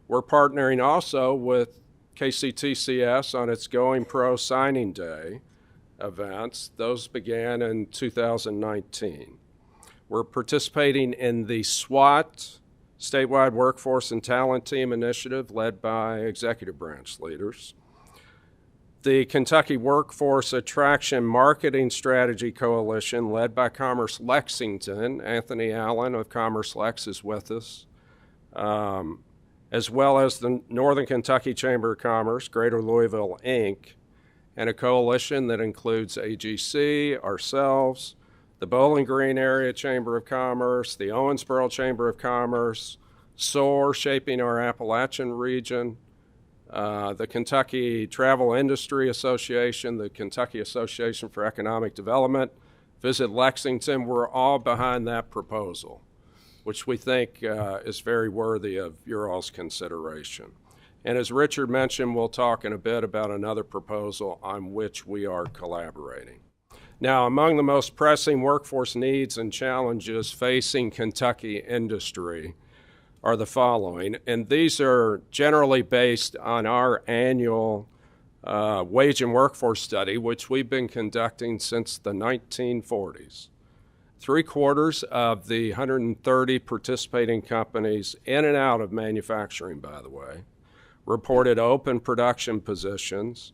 We're partnering also with KCTCS on its Going Pro Signing Day events. Those began in 2019. We're participating in the SWAT, Statewide Workforce and Talent Team Initiative, led by executive branch leaders. The Kentucky Workforce Attraction Marketing Strategy Coalition, led by Commerce Lexington. Anthony Allen of Commerce Lex is with us, as well as the Northern Kentucky Chamber of Commerce, Greater Louisville, Inc., and a coalition that includes AGC, ourselves, the Bowling Green Area Chamber of Commerce, the Owensboro Chamber of Commerce, SOAR, Shaping Our Appalachian Region, the Kentucky Travel Industry Association, the Kentucky Association for Economic Development, Visit Lexington. We're all behind that proposal, which we think is very worthy of your all's consideration. And as Richard mentioned, we'll talk in a bit about another proposal on which we are collaborating. Now, among the most pressing workforce needs and challenges facing Kentucky industry are the following, and these are generally based on our annual wage and workforce study, which we've been conducting since the 1940s. 3/4 of the 130 participating companies in and out of manufacturing, by the way, reported open production positions,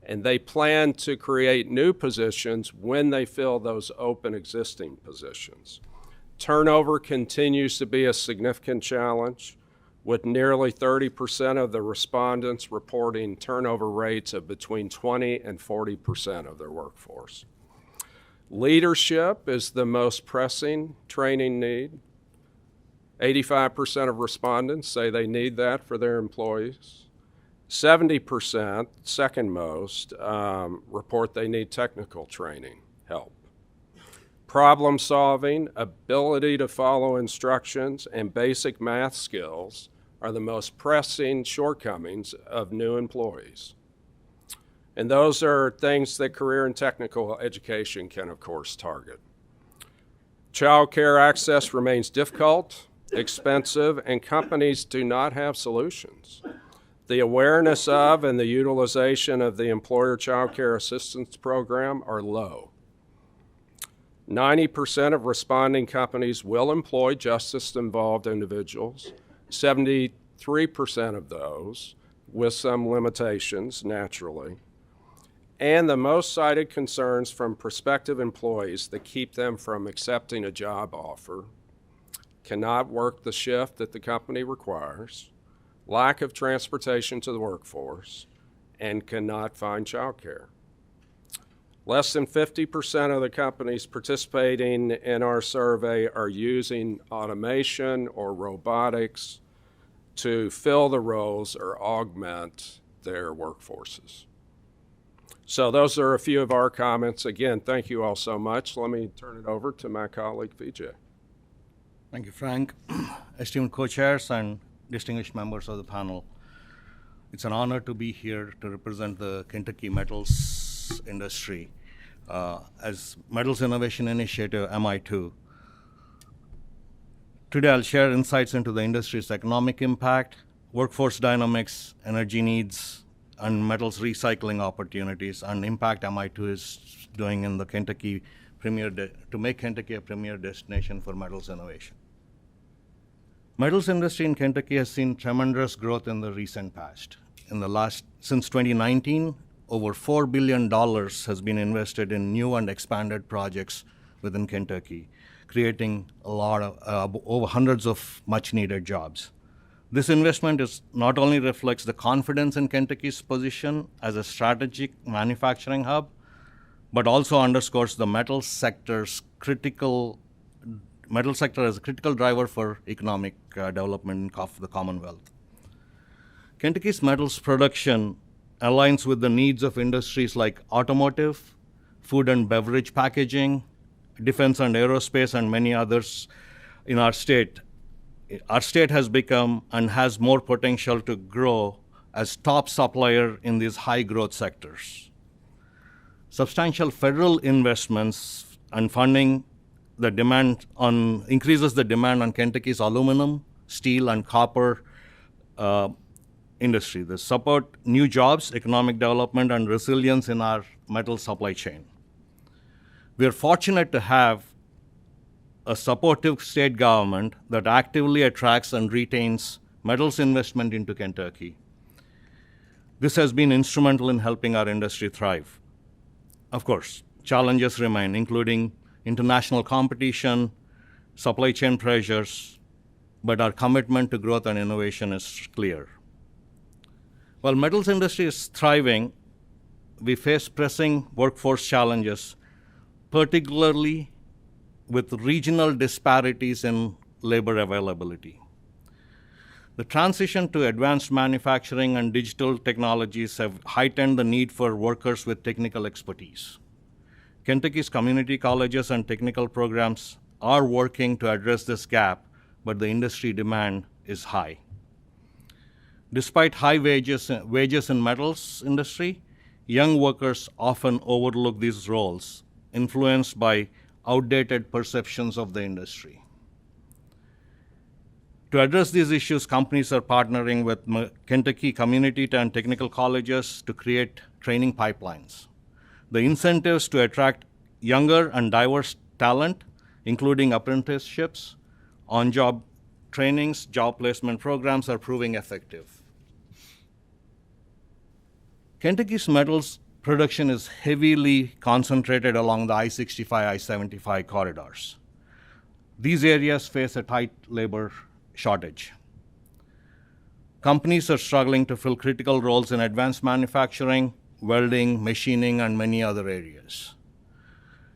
and they plan to create new positions when they fill those open existing positions. Turnover continues to be a significant challenge, with nearly 30% of the respondents reporting turnover rates of between 20 and 40% of their workforce. Leadership is the most pressing training need. 85% of respondents say they need that for their employees. 70%, second most, report they need technical training help. Problem solving, ability to follow instructions, and basic math skills are the most pressing shortcomings of new employees. And those are things that career and technical education can, of course, target. Child care access remains difficult, expensive, and companies do not have solutions. The awareness of and the utilization of the Employer Child Care Assistance Program are low. 90% of responding companies will employ justice-involved individuals, 73% of those with some limitations, naturally. And the most cited concerns from prospective employees that keep them from accepting a job offer: cannot work the shift that the company requires, lack of transportation to the workforce, and cannot find childcare. Less than 50% of the companies participating in our survey are using automation or robotics to fill the roles or augment their workforces. So those are a few of our comments. Again, thank you all so much. Let me turn it over to my colleague, Vijay. Thank you, Frank. Esteemed co-chairs and distinguished members of the panel, it's an honor to be here to represent the Kentucky metals industry. As Metals Innovation Initiative, MI2. Today I'll share insights into the industry's economic impact, workforce dynamics, energy needs, and metals recycling opportunities, and impact MI2 is doing in the Kentucky to make Kentucky a premier destination for metals innovation. Metals industry in Kentucky has seen tremendous growth in the recent past. Since 2019, over $4 billion has been invested in new and expanded projects within Kentucky, creating a lot of over hundreds of much-needed jobs. This investment not only reflects the confidence in Kentucky's position as a strategic manufacturing hub, but also underscores the metal sector as a critical driver for economic development of the Commonwealth. Kentucky's metals production aligns with the needs of industries like automotive, food and beverage packaging, defense and aerospace, and many others in our state. Our state has become and has more potential to grow as top supplier in these high growth sectors. Substantial federal investments and funding increases the demand on Kentucky's aluminum, steel, and copper industry. They support new jobs, economic development, and resilience in our metal supply chain. We are fortunate to have a supportive state government that actively attracts and retains metals investment into Kentucky. This has been instrumental in helping our industry thrive. Of course, challenges remain, including international competition, supply chain pressures, but our commitment to growth and innovation is clear. While metals industry is thriving, we face pressing workforce challenges, particularly with regional disparities in labor availability. The transition to advanced manufacturing and digital technologies have heightened the need for workers with technical expertise. Kentucky's community colleges and technical programs are working to address this gap, but the industry demand is high. Despite high wages in metals industry, young workers often overlook these roles, influenced by outdated perceptions of the industry. To address these issues, companies are partnering with Kentucky community and technical colleges to create training pipelines. The incentives to attract younger and diverse talent, including apprenticeships, on-job trainings, job placement programs, are proving effective. Kentucky's metals production is heavily concentrated along the I-65, I-75 corridors. These areas face a tight labor shortage. Companies are struggling to fill critical roles in advanced manufacturing, welding, machining, and many other areas.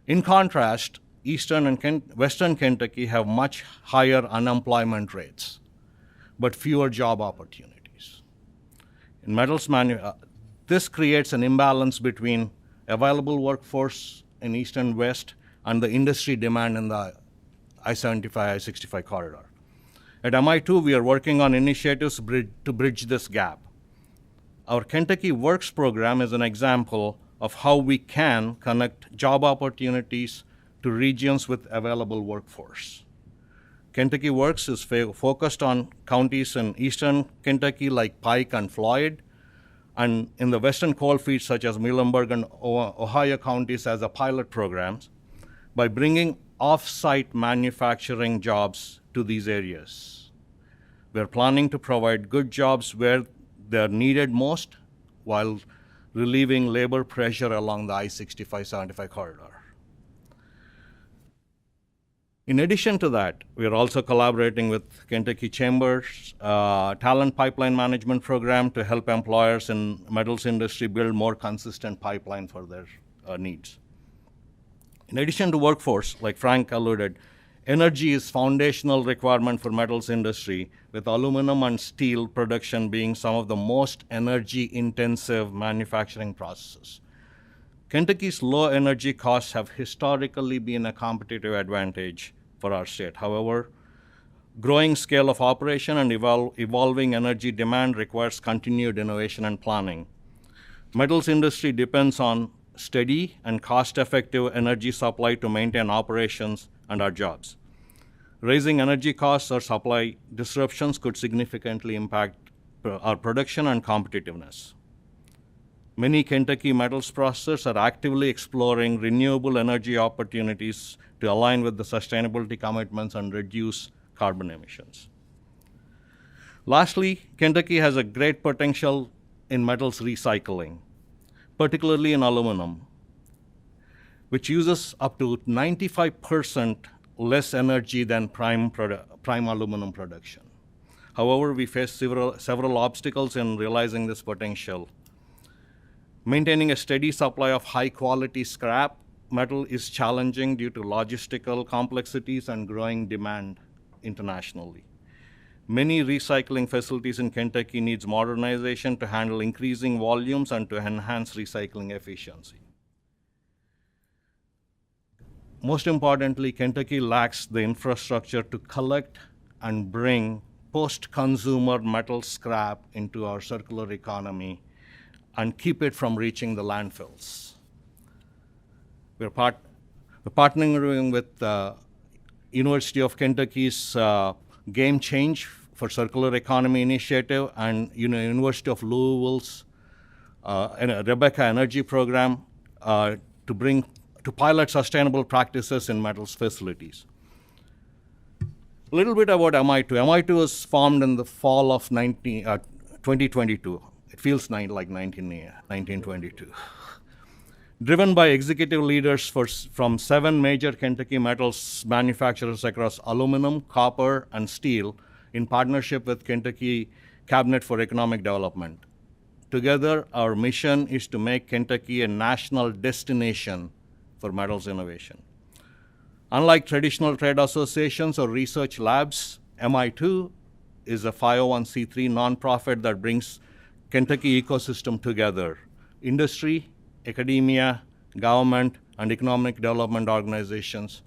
In contrast, Eastern and Western Kentucky have much higher unemployment rates, but fewer job opportunities. In metals this creates an imbalance between available workforce in East and West and the industry demand in the I-75, I-65 corridor. At MI2, we are working on initiatives to bridge this gap. Our Kentucky Works program is an example of how we can connect job opportunities to regions with available workforce. Kentucky Works is focused on counties in eastern Kentucky like Pike and Floyd, and in the western coalfields such as Muhlenberg and Ohio counties as a pilot programs by bringing off-site manufacturing jobs to these areas. We're planning to provide good jobs where they're needed most while relieving labor pressure along the I-65-75 corridor. In addition to that, we are also collaborating with Kentucky Chambers Talent Pipeline Management Program to help employers in metals industry build more consistent pipeline for their needs. In addition to workforce, like Frank alluded, energy is foundational requirement for metals industry, with aluminum and steel production being some of the most energy-intensive manufacturing processes. Kentucky's low energy costs have historically been a competitive advantage for our state. However, growing scale of operation and evolving energy demand requires continued innovation and planning. Metals industry depends on steady and cost-effective energy supply to maintain operations and our jobs. Raising energy costs or supply disruptions could significantly impact our production and competitiveness. Many Kentucky metals processors are actively exploring renewable energy opportunities to align with the sustainability commitments and reduce carbon emissions. Lastly, Kentucky has a great potential in metals recycling, particularly in aluminum, which uses up to 95% less energy than prime aluminum production. However, we face several obstacles in realizing this potential. Maintaining a steady supply of high-quality scrap metal is challenging due to logistical complexities and growing demand internationally. Many recycling facilities in Kentucky needs modernization to handle increasing volumes and to enhance recycling efficiency. Most importantly, Kentucky lacks the infrastructure to collect and bring post-consumer metal scrap into our circular economy and keep it from reaching the landfills. We're partnering with University of Kentucky's Game Change for Circular Economy Initiative and University of Louisville's Rebecca Energy Program to pilot sustainable practices in metals facilities. A little bit about MI2. MI2 was formed in the fall of 2022. It feels like 1922. Driven by executive leaders from 7 major Kentucky metals manufacturers across aluminum, copper, and steel in partnership with Kentucky Cabinet for Economic Development. Together, our mission is to make Kentucky a national destination for metals innovation. Unlike traditional trade associations or research labs, MI2 is a 501c3 nonprofit that brings Kentucky ecosystem together: industry, academia, government, and economic development organizations.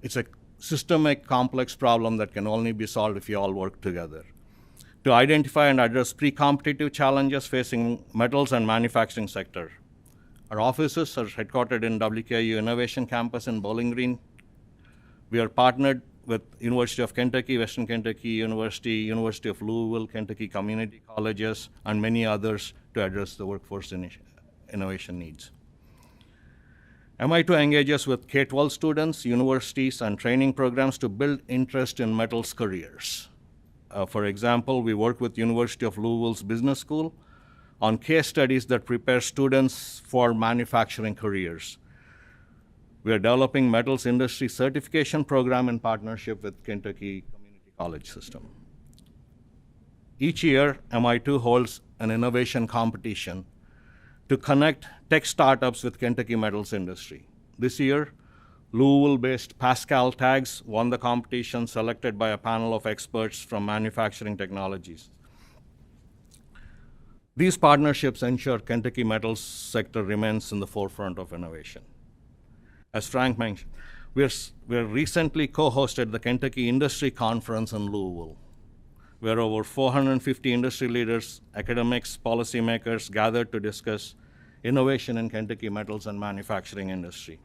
It's a systemic, complex problem that can only be solved if you all work together. To identify and address pre-competitive challenges facing metals and manufacturing sector. Our offices are headquartered in WKU Innovation Campus in Bowling Green. We are partnered with University of Kentucky, Western Kentucky University, University of Louisville, Kentucky Community Colleges, and many others to address the workforce innovation needs. MI2 engages with K-12 students, universities, and training programs to build interest in metals careers. For example, we work with University of Louisville's Business School on case studies that prepare students for manufacturing careers. We are developing metals industry certification program in partnership with Kentucky Community College System. Each year, MI2 holds an innovation competition to connect tech startups with Kentucky metals industry. This year, Louisville-based Pascal Tags won the competition, selected by a panel of experts from manufacturing technologies. These partnerships ensure Kentucky metals sector remains in the forefront of innovation. as Frank mentioned, we recently co-hosted the Kentucky Industry Conference in Louisville, where over 450 industry leaders, academics, policymakers gathered to discuss innovation in Kentucky metals and manufacturing industry.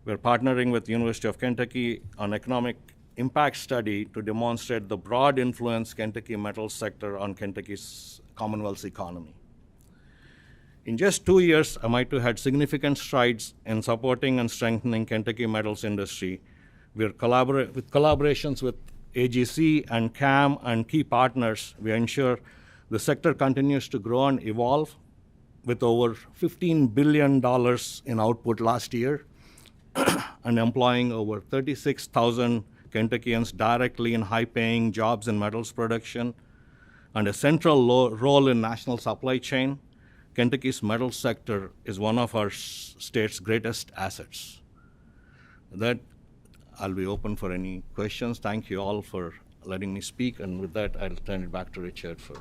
We're partnering with the University of Kentucky on economic impact study to demonstrate the broad influence Kentucky metals sector on Kentucky's Commonwealth's economy. In just 2 years, MIT had significant strides in supporting and strengthening Kentucky metals industry. We're with collaborations with AGC and CAM and key partners. We ensure the sector continues to grow and evolve with over $15 billion in output last year and employing over 36,000 Kentuckians directly in high-paying jobs in metals production and a central role in national supply chain. Kentucky's metals sector is one of our state's greatest assets. With that, I'll be open for any questions. Thank you all for letting me speak, and with that, I'll turn it back to Richard for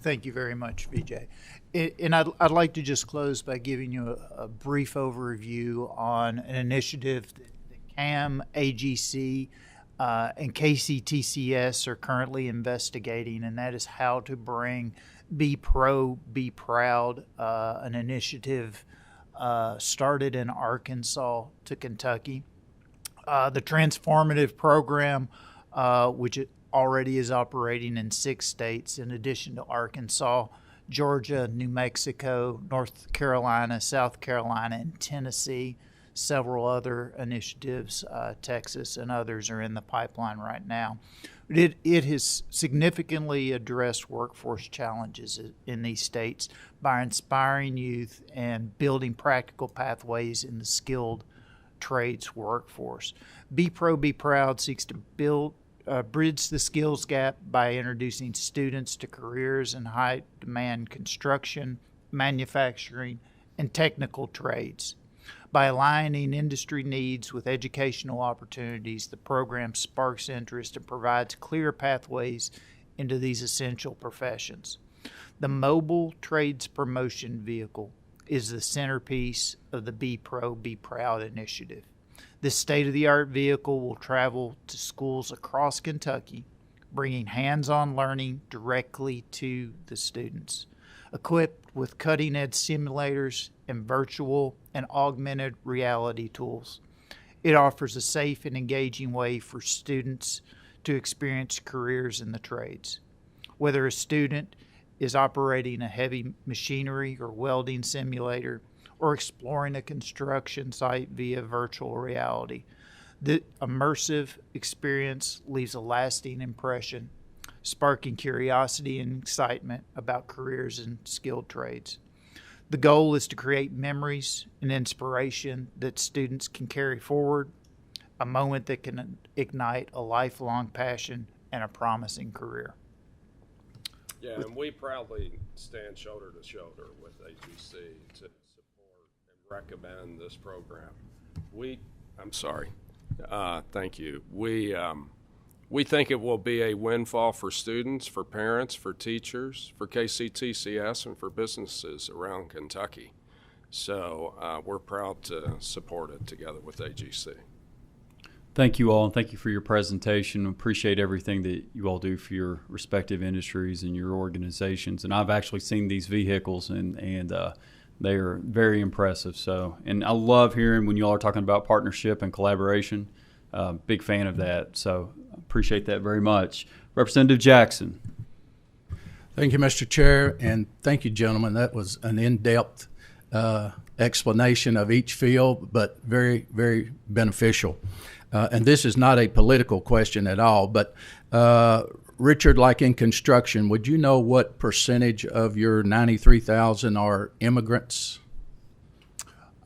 Thank you very much, Vijay. And I'd like to just close by giving you a brief overview on an initiative that CAM, AGC, and KCTCS are currently investigating, and that is how to bring Be Pro, Be Proud, an initiative started in Arkansas to Kentucky. The transformative program, which already is operating in 6 states in addition to Arkansas, Georgia, New Mexico, North Carolina, South Carolina, and Tennessee. Several other initiatives, Texas and others, are in the pipeline right now. It has significantly addressed workforce challenges in these states by inspiring youth and building practical pathways in the skilled trades workforce. Be Pro, Be Proud seeks to bridge the skills gap by introducing students to careers in high-demand construction, manufacturing, and technical trades. By aligning industry needs with educational opportunities, the program sparks interest and provides clear pathways into these essential professions. The Mobile Trades Promotion Vehicle is the centerpiece of the Be Pro, Be Proud initiative. This state-of-the-art vehicle will travel to schools across Kentucky, bringing hands-on learning directly to the students. Equipped with cutting-edge simulators and virtual and augmented reality tools, it offers a safe and engaging way for students to experience careers in the trades. Whether a student is operating a heavy machinery or welding simulator, or exploring a construction site via virtual reality, the immersive experience leaves a lasting impression, sparking curiosity and excitement about careers in skilled trades. The goal is to create memories and inspiration that students can carry forward, a moment that can ignite a lifelong passion and a promising career. Yeah, and we proudly stand shoulder to shoulder with AGC to support and recommend this program. Thank you. We think it will be a windfall for students, for parents, for teachers, for KCTCS, and for businesses around Kentucky. So we're proud to support it together with AGC. Thank you all, and thank you for your presentation. Appreciate everything that you all do for your respective industries and your organizations. And I've actually seen these vehicles, and they are very impressive. So, and I love hearing when you all are talking about partnership and collaboration. Big fan of that. So, appreciate that very much. Representative Jackson. Thank you, Mr. Chair, and thank you, gentlemen. That was an in-depth explanation of each field, but very, very beneficial. And this is not a political question at all, but Richard, like in construction, would you know what percentage of your 93,000 are immigrants?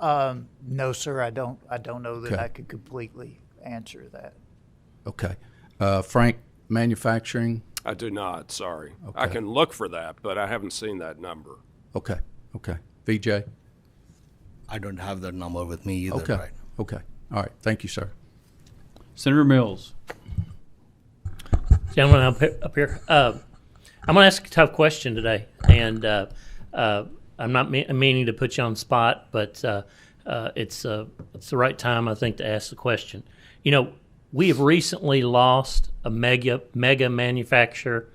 No, sir, I don't know that Okay. I could completely answer that. Okay. Frank, manufacturing? I do not, sorry. Okay. I can look for that, but I haven't seen that number. Okay. Okay. VJ? I don't have that number with me either. Okay. Right? Okay. All right. Thank you, sir. Senator Mills. Gentlemen up here, I'm going to ask a tough question today, and I'm not meaning to put you on the spot, but it's the right time, I think, to ask the question. You know, we have recently lost a mega manufacturer,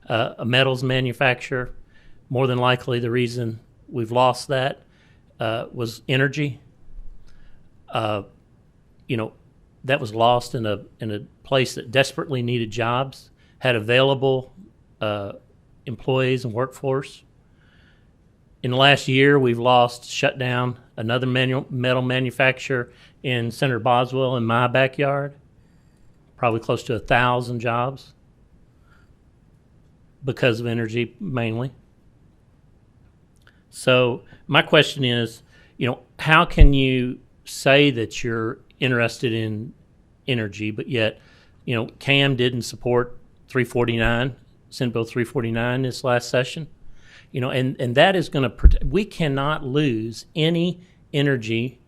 a metals manufacturer. More than likely, the reason we've lost that was energy. You know, that was lost in a place that desperately needed jobs, had available employees and workforce. In the last year, we've shut down another metal manufacturer in Senator Boswell in my backyard, probably close to 1,000 jobs because of energy mainly. So my question is, you know, how can you say that you're interested in energy, but yet, you know, CAM didn't support 349, Senate Bill 349 this last session? You know, and that is going to we cannot lose any energy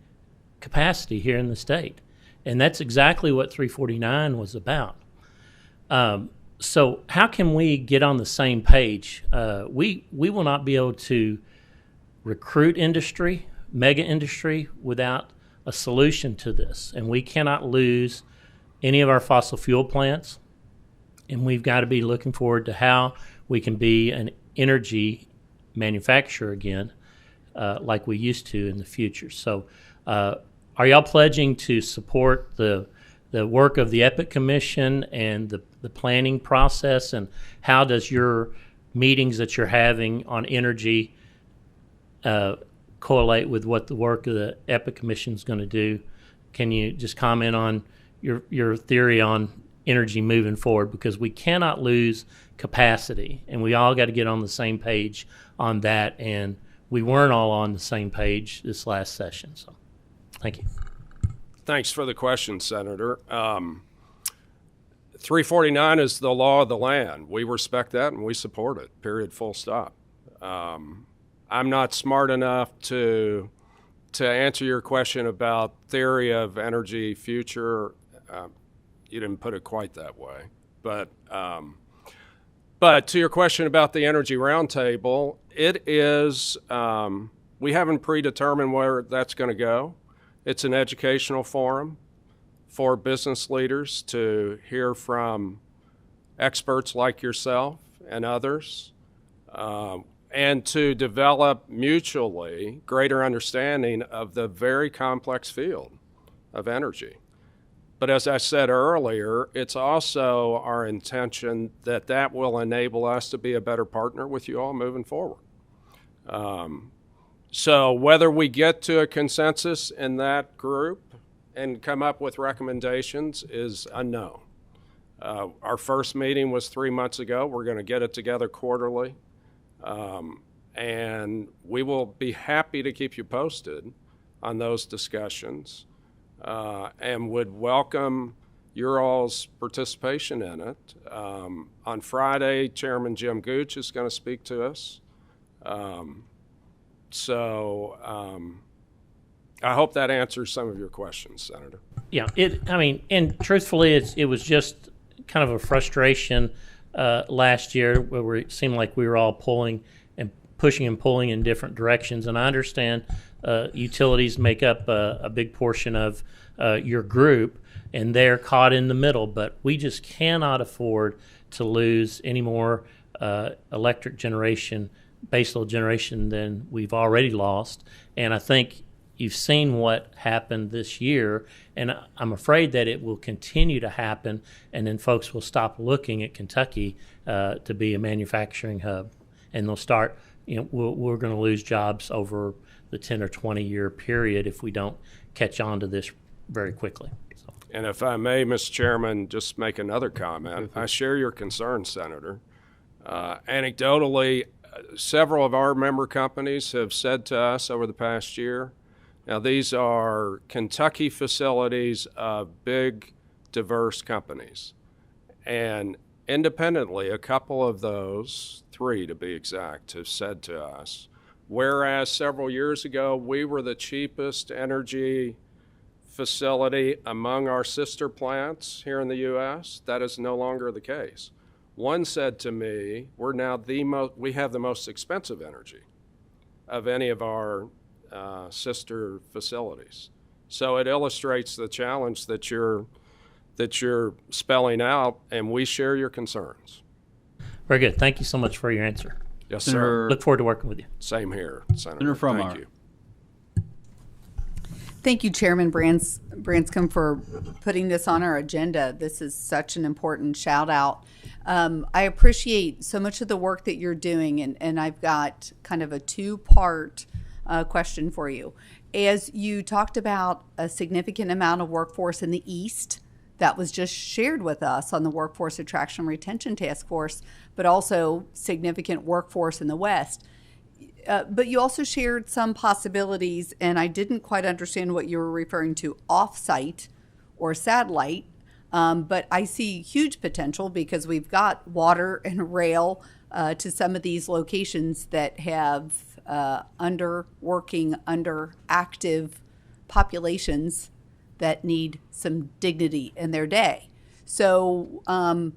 capacity here in the state. And that's exactly what 349 was about. So how can we get on the same page? We will not be able to recruit industry, mega industry, without a solution to this. And we cannot lose any of our fossil fuel plants. And we've got to be looking forward to how we can be an energy manufacturer again, like we used to in the future. So are y'all pledging to support the work of the EPIC Commission and the planning process, and how does your meetings that you're having on energy correlate with what the work of the EPIC Commission is going to do? Can you just comment on your theory on energy moving forward, because we cannot lose capacity, and we all got to get on the same page on that, and we weren't all on the same page this last session. So thank you. Thanks for the question, Senator. 349 is the law of the land. We respect that and we support it, period, full stop. I'm not smart enough to answer your question about theory of energy future. You didn't put it quite that way. But to your question about the Energy Roundtable, it is, we haven't predetermined where that's going to go. It's an educational forum for business leaders to hear from experts like yourself and others, and to develop mutually greater understanding of the very complex field of energy. But as I said earlier, it's also our intention that that will enable us to be a better partner with you all moving forward. So whether we get to a consensus in that group and come up with recommendations is unknown. Our first meeting was 3 months ago. We're going to get it together quarterly. And we will be happy to keep you posted on those discussions, and would welcome your all's participation in it. On Friday, Chairman Jim Gooch is going to speak to us. I hope that answers some of your questions, Senator. Yeah, and truthfully, it was just kind of a frustration last year where it seemed like we were all pushing and pulling in different directions. And I understand utilities make up a big portion of your group, and they're caught in the middle. But we just cannot afford to lose any more electric generation, baseload generation, than we've already lost. And I think you've seen what happened this year, and I'm afraid that it will continue to happen, and then folks will stop looking at Kentucky to be a manufacturing hub, and they'll start, we're going to lose jobs over the 10 or 20 year period if we don't catch on to this very quickly. So. And if I may, Mr. Chairman, just make another comment. I share your concern, Senator. Anecdotally, several of our member companies have said to us over the past year, now these are Kentucky facilities of big, diverse companies. And independently, a couple of those, 3 to be exact, have said to us, whereas several years ago we were the cheapest energy facility among our sister plants here in the U.S., that is no longer the case. One said to me, we're now we have the most expensive energy of any of our sister facilities. So it illustrates the challenge that you're spelling out, and we share your concerns. Very good. Thank you so much for your answer. Yes, Senator, sir. Look forward to working with you. Same here, Senator. Senator Frommeyer. Thank you. Thank you, Chairman Branscombe, for putting this on our agenda. This is such an important shout out. I appreciate so much of the work that you're doing, and I've got kind of a two-part question for you. As you talked about a significant amount of workforce in the East that was just shared with us on the Workforce Attraction and Retention Task Force, but also significant workforce in the West. But you also shared some possibilities, and I didn't quite understand what you were referring to, off-site or satellite. But I see huge potential because we've got water and rail to some of these locations that have underactive populations that need some dignity in their day. So, and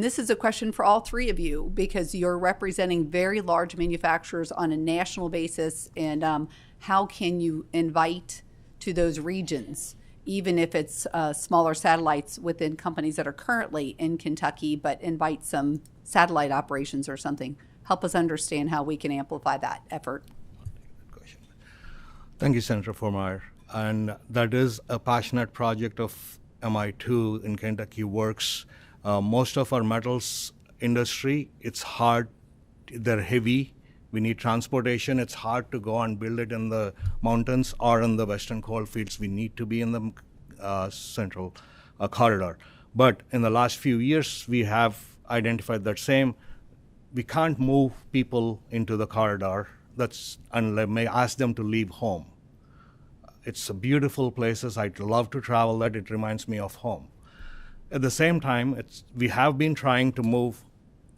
this is a question for all three of you because you're representing very large manufacturers on a national basis, and how can you invite to those regions, even if it's smaller satellites within companies that are currently in Kentucky, but invite some satellite operations or something? Help us understand how we can amplify that effort. Thank you, Senator Frommeyer. And that is a passionate project of MI2 in Kentucky Works. Most of our metals industry, it's hard, they're heavy. We need transportation. It's hard to go and build it in the mountains or in the western coal fields. We need to be in the central corridor. But in the last few years, we have identified that we can't move people into the corridor. And may ask them to leave home. It's a beautiful places. I'd love to travel that. It reminds me of home. At the same time, we have been trying to move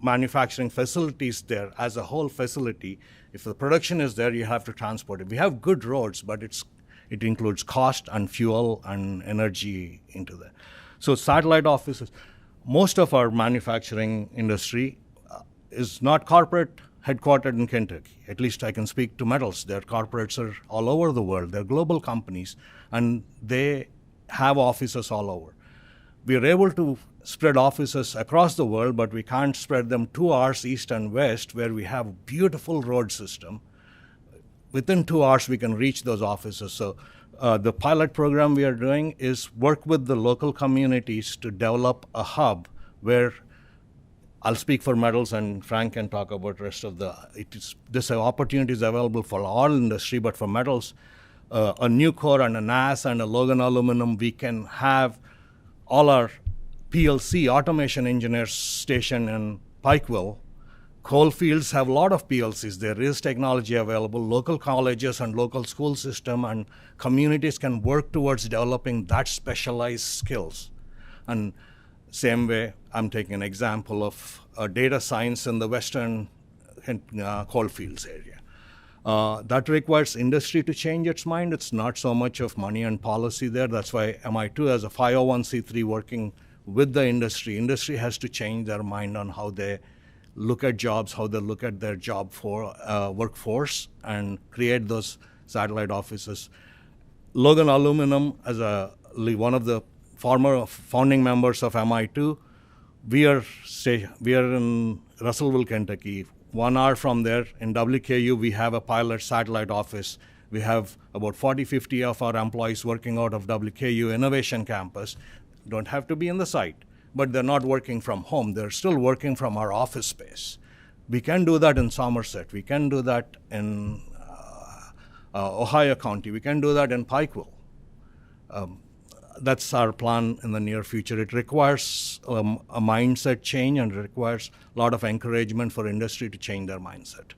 manufacturing facilities there as a whole facility. If the production is there, you have to transport it. We have good roads, but it includes cost and fuel and energy into that. So satellite offices, most of our manufacturing industry is not corporate headquartered in Kentucky. At least I can speak to metals. Their corporates are all over the world. They're global companies, and they have offices all over. We are able to spread offices across the world, but we can't spread them 2 hours east and west where we have a beautiful road system. Within 2 hours, we can reach those offices. So the pilot program we are doing is work with the local communities to develop a hub where I'll speak for metals, and Frank can talk about the rest of this opportunity is available for all industry, but for metals, a Nucor and a NAS and a Logan Aluminum, we can have all our PLC, automation engineers station in Pikeville. Coal fields have a lot of PLCs. There is technology available. Local colleges and local school system and communities can work towards developing that specialized skills. And same way, I'm taking an example of data science in the western coal fields area. That requires industry to change its mind. It's not so much of money and policy there. That's why MI2 as a 501c3 working with the industry. Industry has to change their mind on how they look at jobs, how they look at their job for workforce, and create those satellite offices. Logan Aluminum, as one of the former founding members of MI2, we are in Russellville, Kentucky. 1 hour from there in WKU, we have a pilot satellite office. We have about 40, 50 of our employees working out of WKU Innovation Campus. Don't have to be in the site, but they're not working from home. They're still working from our office space. We can do that in Somerset. We can do that in Ohio County. We can do that in Pikeville. That's our plan in the near future. It requires a mindset change, and it requires a lot of encouragement for industry to change their mindset.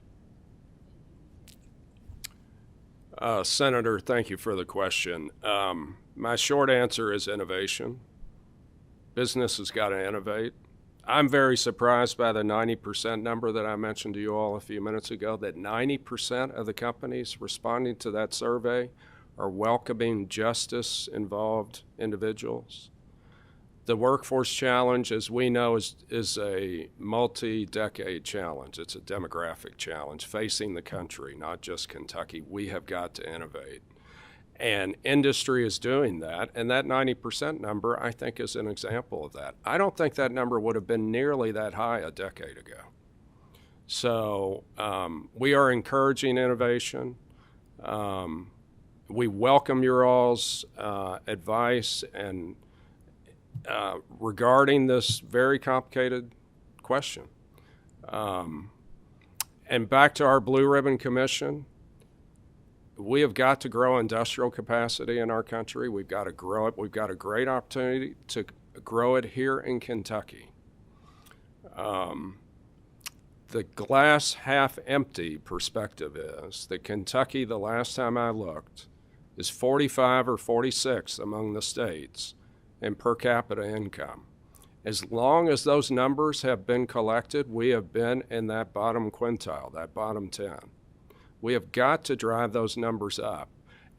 Senator, thank you for the question. My short answer is innovation. Business has got to innovate. I'm very surprised by the 90% number that I mentioned to you all a few minutes ago, that 90% of the companies responding to that survey are welcoming justice-involved individuals. The workforce challenge, as we know, is a multi-decade challenge. It's a demographic challenge facing the country, not just Kentucky. We have got to innovate. And industry is doing that, and that 90% number, I think, is an example of that. I don't think that number would have been nearly that high a decade ago. So we are encouraging innovation. We welcome your all's advice and regarding this very complicated question. And back to our Blue Ribbon Commission, we have got to grow industrial capacity in our country. We've got to grow it. We've got a great opportunity to grow it here in Kentucky. The glass half empty perspective is that Kentucky, the last time I looked, is 45 or 46 among the states in per capita income. As long as those numbers have been collected, we have been in that bottom quintile, that bottom 10. We have got to drive those numbers up.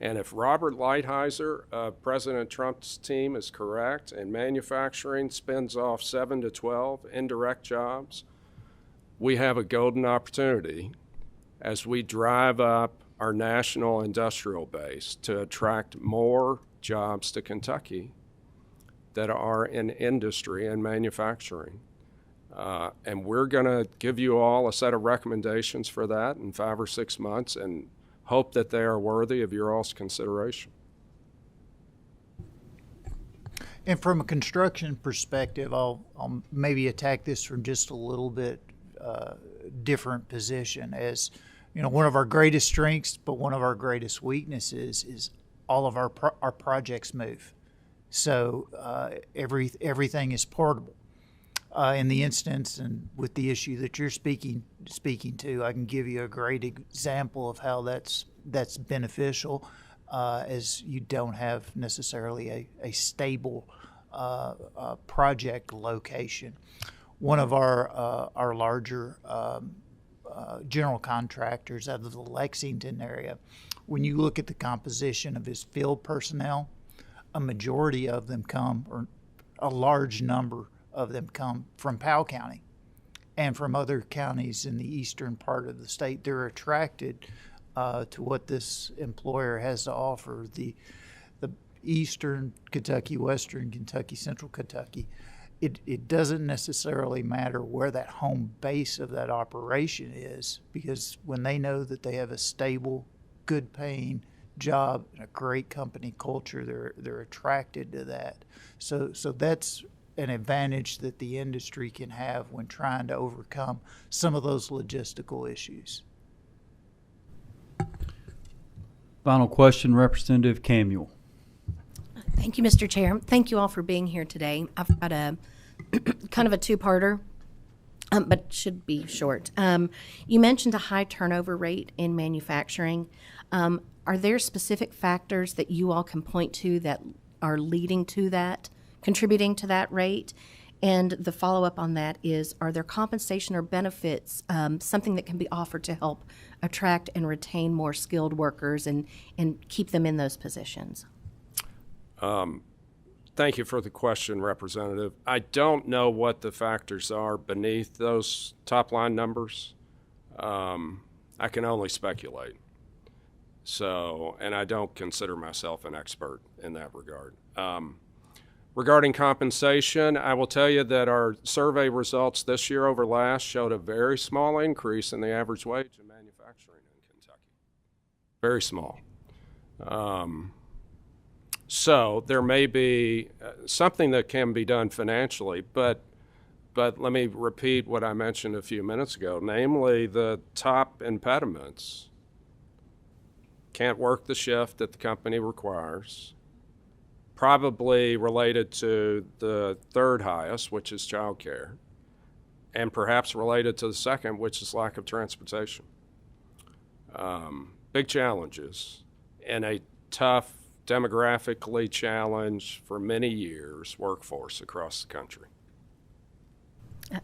And if Robert Lighthizer, President Trump's team, is correct, and manufacturing spins off 7 to 12 indirect jobs, we have a golden opportunity as we drive up our national industrial base to attract more jobs to Kentucky that are in industry and manufacturing. And we're going to give you all a set of recommendations for that in 5 or 6 months and hope that they are worthy of your all's consideration. And from a construction perspective, I'll maybe attack this from just a little bit different position. As you know, one of our greatest strengths, but one of our greatest weaknesses is all of our projects move. So everything is portable. In the instance and with the issue that you're speaking to, I can give you a great example of how that's beneficial, as you don't have necessarily a stable project location. One of our larger general contractors out of the Lexington area, when you look at the composition of his field personnel, a majority of them come, or a large number of them come from Powell County and from other counties in the eastern part of the state. They're attracted to what this employer has to offer. The eastern Kentucky, western Kentucky, central Kentucky. It doesn't necessarily matter where that home base of that operation is, because when they know that they have a stable, good paying job and a great company culture, they're attracted to that. So that's an advantage that the industry can have when trying to overcome some of those logistical issues. Final question, Representative Camuel. Thank you, Mr. Chair. Thank you all for being here today. I've got a kind of a two-parter, but should be short. You mentioned a high turnover rate in manufacturing. Are there specific factors that you all can point to that are leading to that, contributing to that rate? And the follow-up on that is, are there compensation or benefits, something that can be offered to help attract and retain more skilled workers and keep them in those positions? Thank you for the question, Representative. I don't know what the factors are beneath those top-line numbers. I can only speculate. So, and I don't consider myself an expert in that regard. Regarding compensation, I will tell you that our survey results this year over last showed a very small increase in the average wage in manufacturing in Kentucky. Very small. So there may be something that can be done financially, but let me repeat what I mentioned a few minutes ago, namely the top impediments. Can't work the shift that the company requires, probably related to the third highest, which is childcare, and perhaps related to the second, which is lack of transportation. Big challenges in a tough, demographically challenged for many years workforce across the country.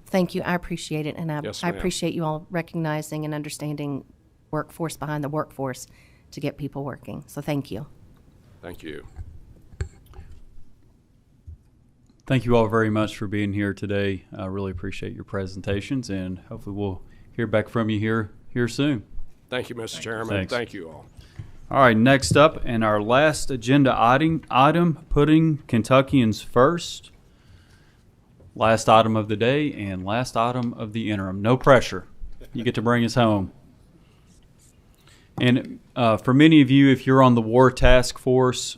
Thank you. I appreciate it, and Yes, I ma'am. appreciate you all recognizing and understanding workforce behind the workforce to get people working. So thank you. Thank you. Thank you all very much for being here today. I really appreciate your presentations, and hopefully we'll hear back from you here soon. Thank you, Mr. Chairman. Thanks. Thank you all. All right, next up, and our last agenda item, putting Kentuckians first. Last item of the day and last item of the interim. No pressure. You get to bring us home. And for many of you, if you're on the War Task Force,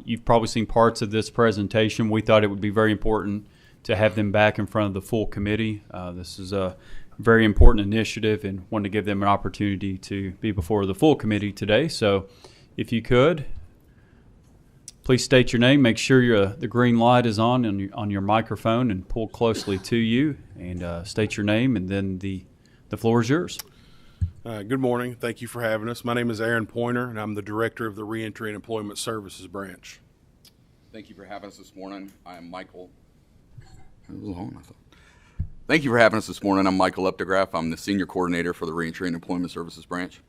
you've probably seen parts of this presentation. We thought it would be very important to have them back in front of the full committee. This is a very important initiative and wanted to give them an opportunity to be before the full committee today. So if you could, please state your name. Make sure the green light is on your microphone and pull closely to you, and state your name, and then the floor is yours. Good morning. Thank you for having us. My name is Aaron Pointer, and I'm the Director of the Reentry and Employment Services Branch. Thank you for having us this morning. I am Michael. It was long, I thought. Thank you for having us this morning. I'm Michael Epdegraff. I'm the Senior Coordinator for the Reentry and Employment Services Branch.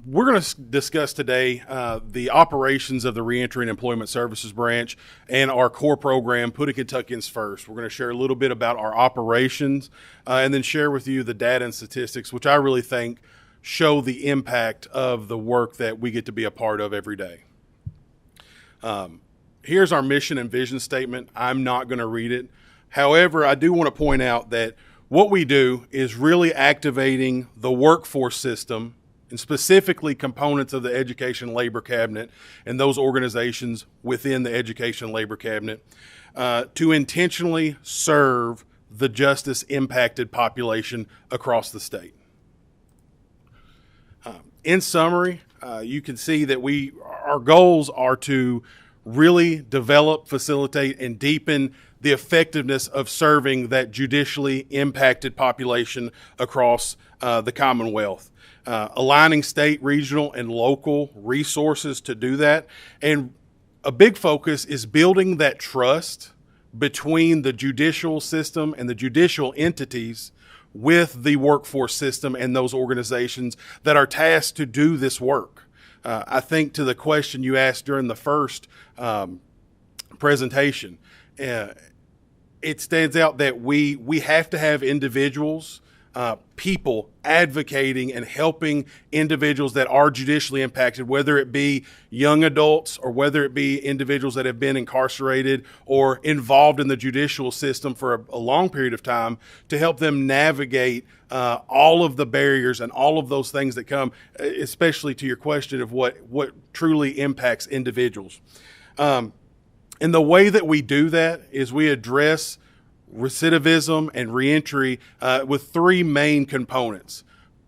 We're going to discuss today the operations of the Reentry and Employment Services Branch and our core program, Putting Kentuckians First. We're going to share a little bit about our operations and then share with you the data and statistics, which I really think show the impact of the work that we get to be a part of every day. Here's our mission and vision statement. I'm not going to read it. However, I do want to point out that what we do is really activating the workforce system, and specifically components of the Education Labor Cabinet and those organizations within the Education Labor Cabinet, to intentionally serve the justice-impacted population across the state. In summary, you can see that our goals are to really develop, facilitate, and deepen the effectiveness of serving that judicially impacted population across the Commonwealth. Aligning state, regional, and local resources to do that. And a big focus is building that trust between the judicial system and the judicial entities with the workforce system and those organizations that are tasked to do this work. I think to the question you asked during the first presentation, it stands out that we have to have individuals, people advocating and helping individuals that are judicially impacted, whether it be young adults or whether it be individuals that have been incarcerated or involved in the judicial system for a long period of time, to help them navigate all of the barriers and all of those things that come, especially to your question of what truly impacts individuals. And the way that we do that is we address recidivism and reentry with three main components.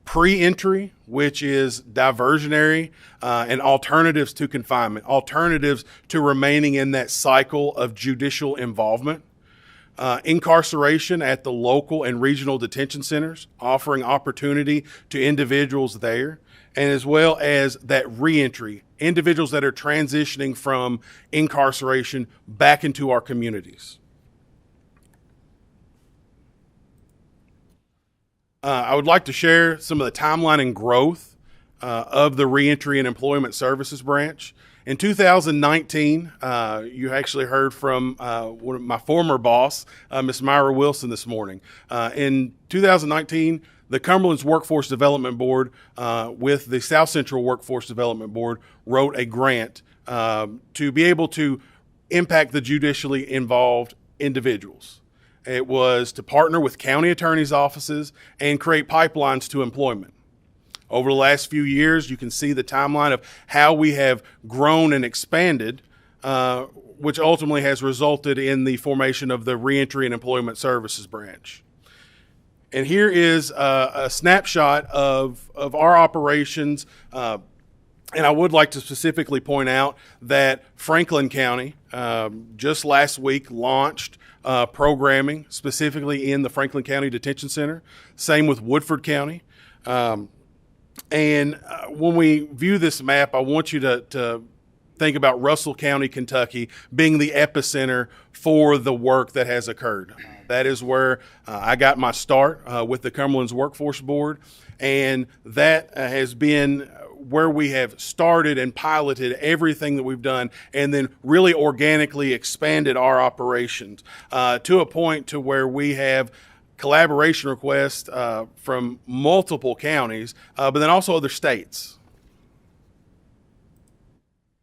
Pre-entry, which is diversionary and alternatives to confinement, alternatives to remaining in that cycle of judicial involvement. Incarceration at the local and regional detention centers, offering opportunity to individuals there, and as well as that reentry, individuals that are transitioning from incarceration back into our communities. I would like to share some of the timeline and growth of the Reentry and Employment Services Branch. In 2019, you actually heard from one of my former boss, Ms. Myra Wilson, this morning. In 2019, the Cumberland's Workforce Development Board with the South Central Workforce Development Board wrote a grant to be able to impact the judicially involved individuals. It was to partner with county attorneys' offices and create pipelines to employment. Over the last few years, you can see the timeline of how we have grown and expanded, which ultimately has resulted in the formation of the Reentry and Employment Services Branch. And here is a snapshot of our operations. And I would like to specifically point out that Franklin County just last week launched programming specifically in the Franklin County Detention Center. Same with Woodford County. And when we view this map, I want you to think about Russell County, Kentucky being the epicenter for the work that has occurred. That is where I got my start with the Cumberland's Workforce Board, and that has been where we have started and piloted everything that we've done and then really organically expanded our operations to a point to where we have collaboration requests from multiple counties, but then also other states.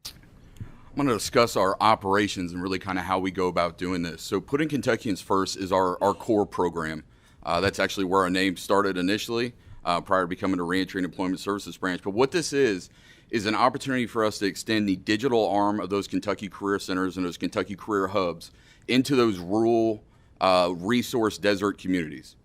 I'm going to discuss our operations and really kind of how we go about doing this. So Putting Kentuckians First is our core program. That's actually where our name started initially, prior to becoming a Reentry and Employment Services branch. But what this is an opportunity for us to extend the digital arm of those Kentucky Career Centers and those Kentucky Career Hubs into those rural resource desert communities.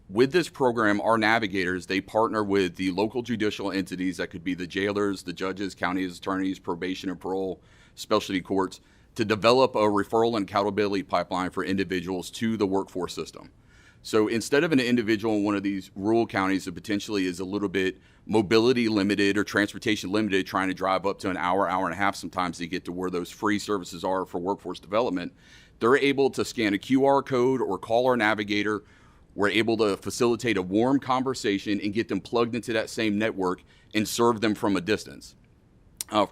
With this program, our navigators, they partner with the local judicial entities that could be the jailers, the judges, county attorneys, probation and parole, specialty courts, to develop a referral and accountability pipeline for individuals to the workforce system. So instead of an individual in one of these rural counties that potentially is a little bit mobility limited or transportation limited, trying to drive up to an hour, hour and a half sometimes to get to where those free services are for workforce development, they're able to scan a QR code or call our navigator. We're able to facilitate a warm conversation and get them plugged into that same network and serve them from a distance.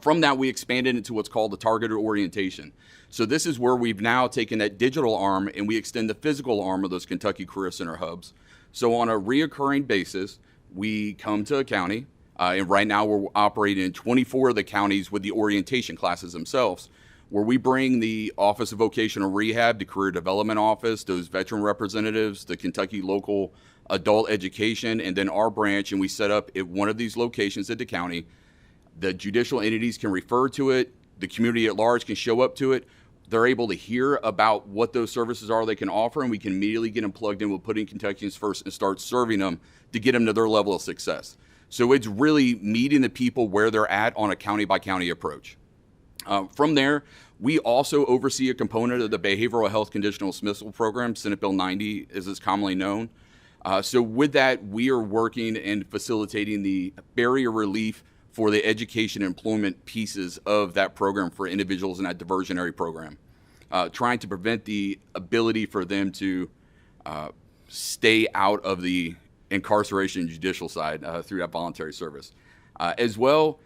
From that, we expanded into what's called the targeted orientation. So this is where we've now taken that digital arm and we extend the physical arm of those Kentucky Career Center hubs. So on a reoccurring basis, we come to a county, and right now we're operating in 24 of the counties with the orientation classes themselves, where we bring the Office of Vocational Rehab, the Career Development Office, those veteran representatives, the Kentucky Local Adult Education, and then our branch, and we set up at one of these locations at the county. The judicial entities can refer to it, the community at large can show up to it. They're able to hear about what those services are they can offer, and we can immediately get them plugged in with Putting Kentuckians First and start serving them to get them to their level of success. So it's really meeting the people where they're at on a county-by-county approach. From there, we also oversee a component of the Behavioral Health Conditional Dismissal Program, Senate Bill 90, as it's commonly known. So with that, we are working and facilitating the barrier relief for the education and employment pieces of that program for individuals in that diversionary program, trying to prevent the ability for them to stay out of the incarceration judicial side through that voluntary service. As well,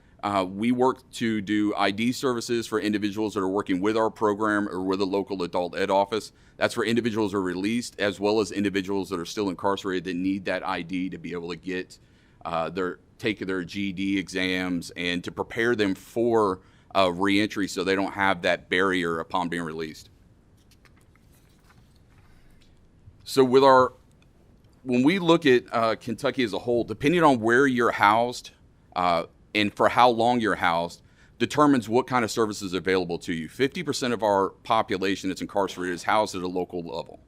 we work to do ID services for individuals that are working with our program or with a local adult ed office. That's for individuals who are released, as well as individuals that are still incarcerated that need that ID to be able to get take their GED exams and to prepare them for reentry so they don't have that barrier upon being released. So when we look at Kentucky as a whole, depending on where you're housed, and for how long you're housed, determines what kind of services are available to you. 50% of our population that's incarcerated is housed at a local level,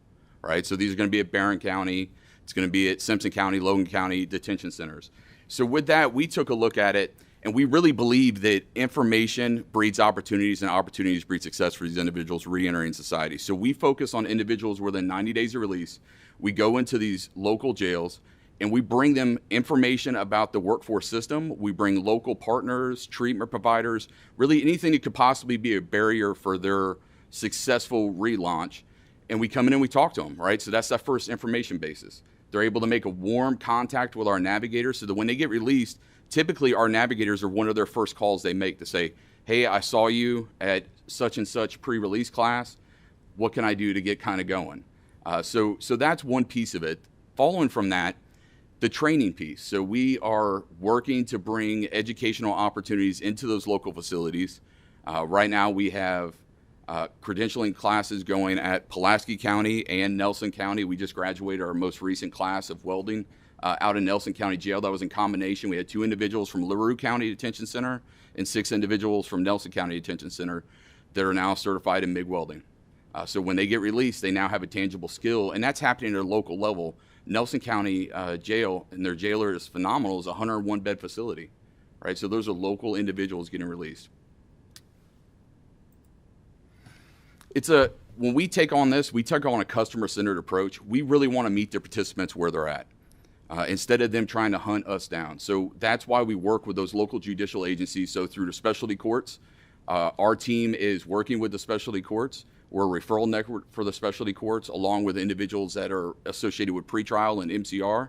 right? So these are going to be at Barron County, it's going to be at Simpson County, Logan County detention centers. So with that, we took a look at it, and we really believe that information breeds opportunities, and opportunities breed success for these individuals re-entering society. So we focus on individuals within 90 days of release. We go into these local jails, and we bring them information about the workforce system. We bring local partners, treatment providers, really anything that could possibly be a barrier for their successful relaunch. And we come in and we talk to them, right? So that's that first information basis. They're able to make a warm contact with our navigators so that when they get released, typically our navigators are one of their first calls they make to say, hey, I saw you at such and such pre-release class. What can I do to get kind of going? So that's one piece of it. Following from that, the training piece. So we are working to bring educational opportunities into those local facilities. Right now we have credentialing classes going at Pulaski County and Nelson County. We just graduated our most recent class of welding out in Nelson County Jail. That was in combination. We had 2 individuals from LaRue County Detention Center and 6 individuals from Nelson County Detention Center that are now certified in MIG welding. So when they get released, they now have a tangible skill, and that's happening at a local level. Nelson County Jail, and their jailer is phenomenal, is a 101-bed facility, right? So those are local individuals getting released. When we take on this, we take on a customer-centered approach. We really want to meet the participants where they're at, instead of them trying to hunt us down. So that's why we work with those local judicial agencies. So through the specialty courts, our team is working with the specialty courts. We're a referral network for the specialty courts, along with individuals that are associated with pretrial and MCR.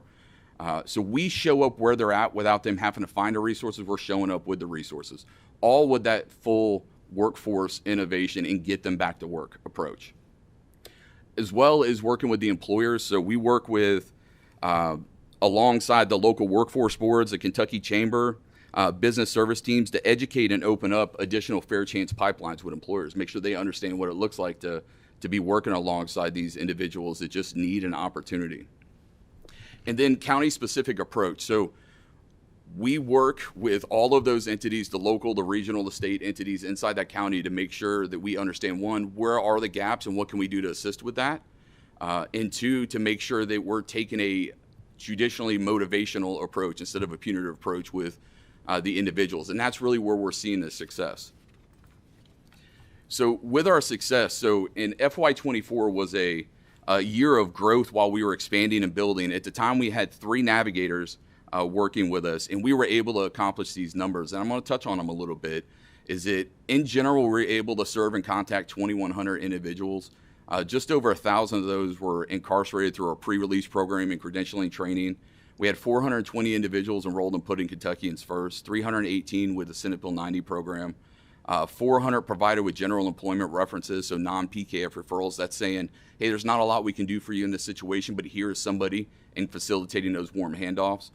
So we show up where they're at without them having to find the resources. We're showing up with the resources, all with that full workforce innovation and get them back to work approach, as well as working with the employers. So we work with, alongside the local workforce boards, the Kentucky Chamber, business service teams, to educate and open up additional fair chance pipelines with employers, make sure they understand what it looks like to be working alongside these individuals that just need an opportunity. And then county-specific approach. So we work with all of those entities, the local, the regional, the state entities inside that county, to make sure that we understand, one, where are the gaps and what can we do to assist with that? And two, to make sure that we're taking a judicially motivational approach instead of a punitive approach with the individuals. And that's really where we're seeing the success. So with our success, so in FY24 was a year of growth while we were expanding and building. At the time, we had 3 navigators working with us, and we were able to accomplish these numbers. And I'm going to touch on them a little bit. Is that in general, we were able to serve and contact 2,100 individuals. Just over 1,000 of those were incarcerated through our pre-release program and credentialing training. We had 420 individuals enrolled in Putting Kentuckians First, 318 with the Senate Bill 90 program, 400 provided with general employment references, so non-PKF referrals. That's saying, hey, there's not a lot we can do for you in this situation, but here is somebody, and facilitating those warm handoffs.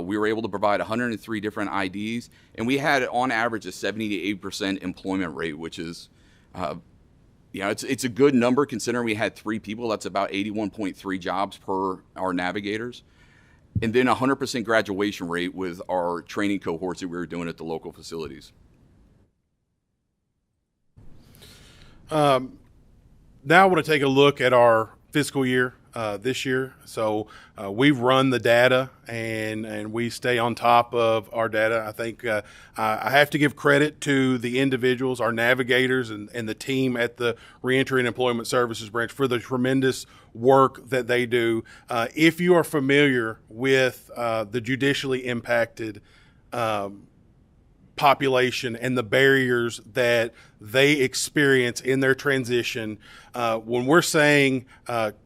We were able to provide 103 different IDs, and we had, on average, a 70 to 80% employment rate, which is, it's a good number considering we had 3 people. That's about 81.3 jobs per our navigators. And then 100% graduation rate with our training cohorts that we were doing at the local facilities. Now I want to take a look at our fiscal year this year. So we've run the data and we stay on top of our data. I think I have to give credit to the individuals, our navigators, and the team at the Reentry and Employment Services Branch for the tremendous work that they do. If you are familiar with the judicially impacted population and the barriers that they experience in their transition, when we're saying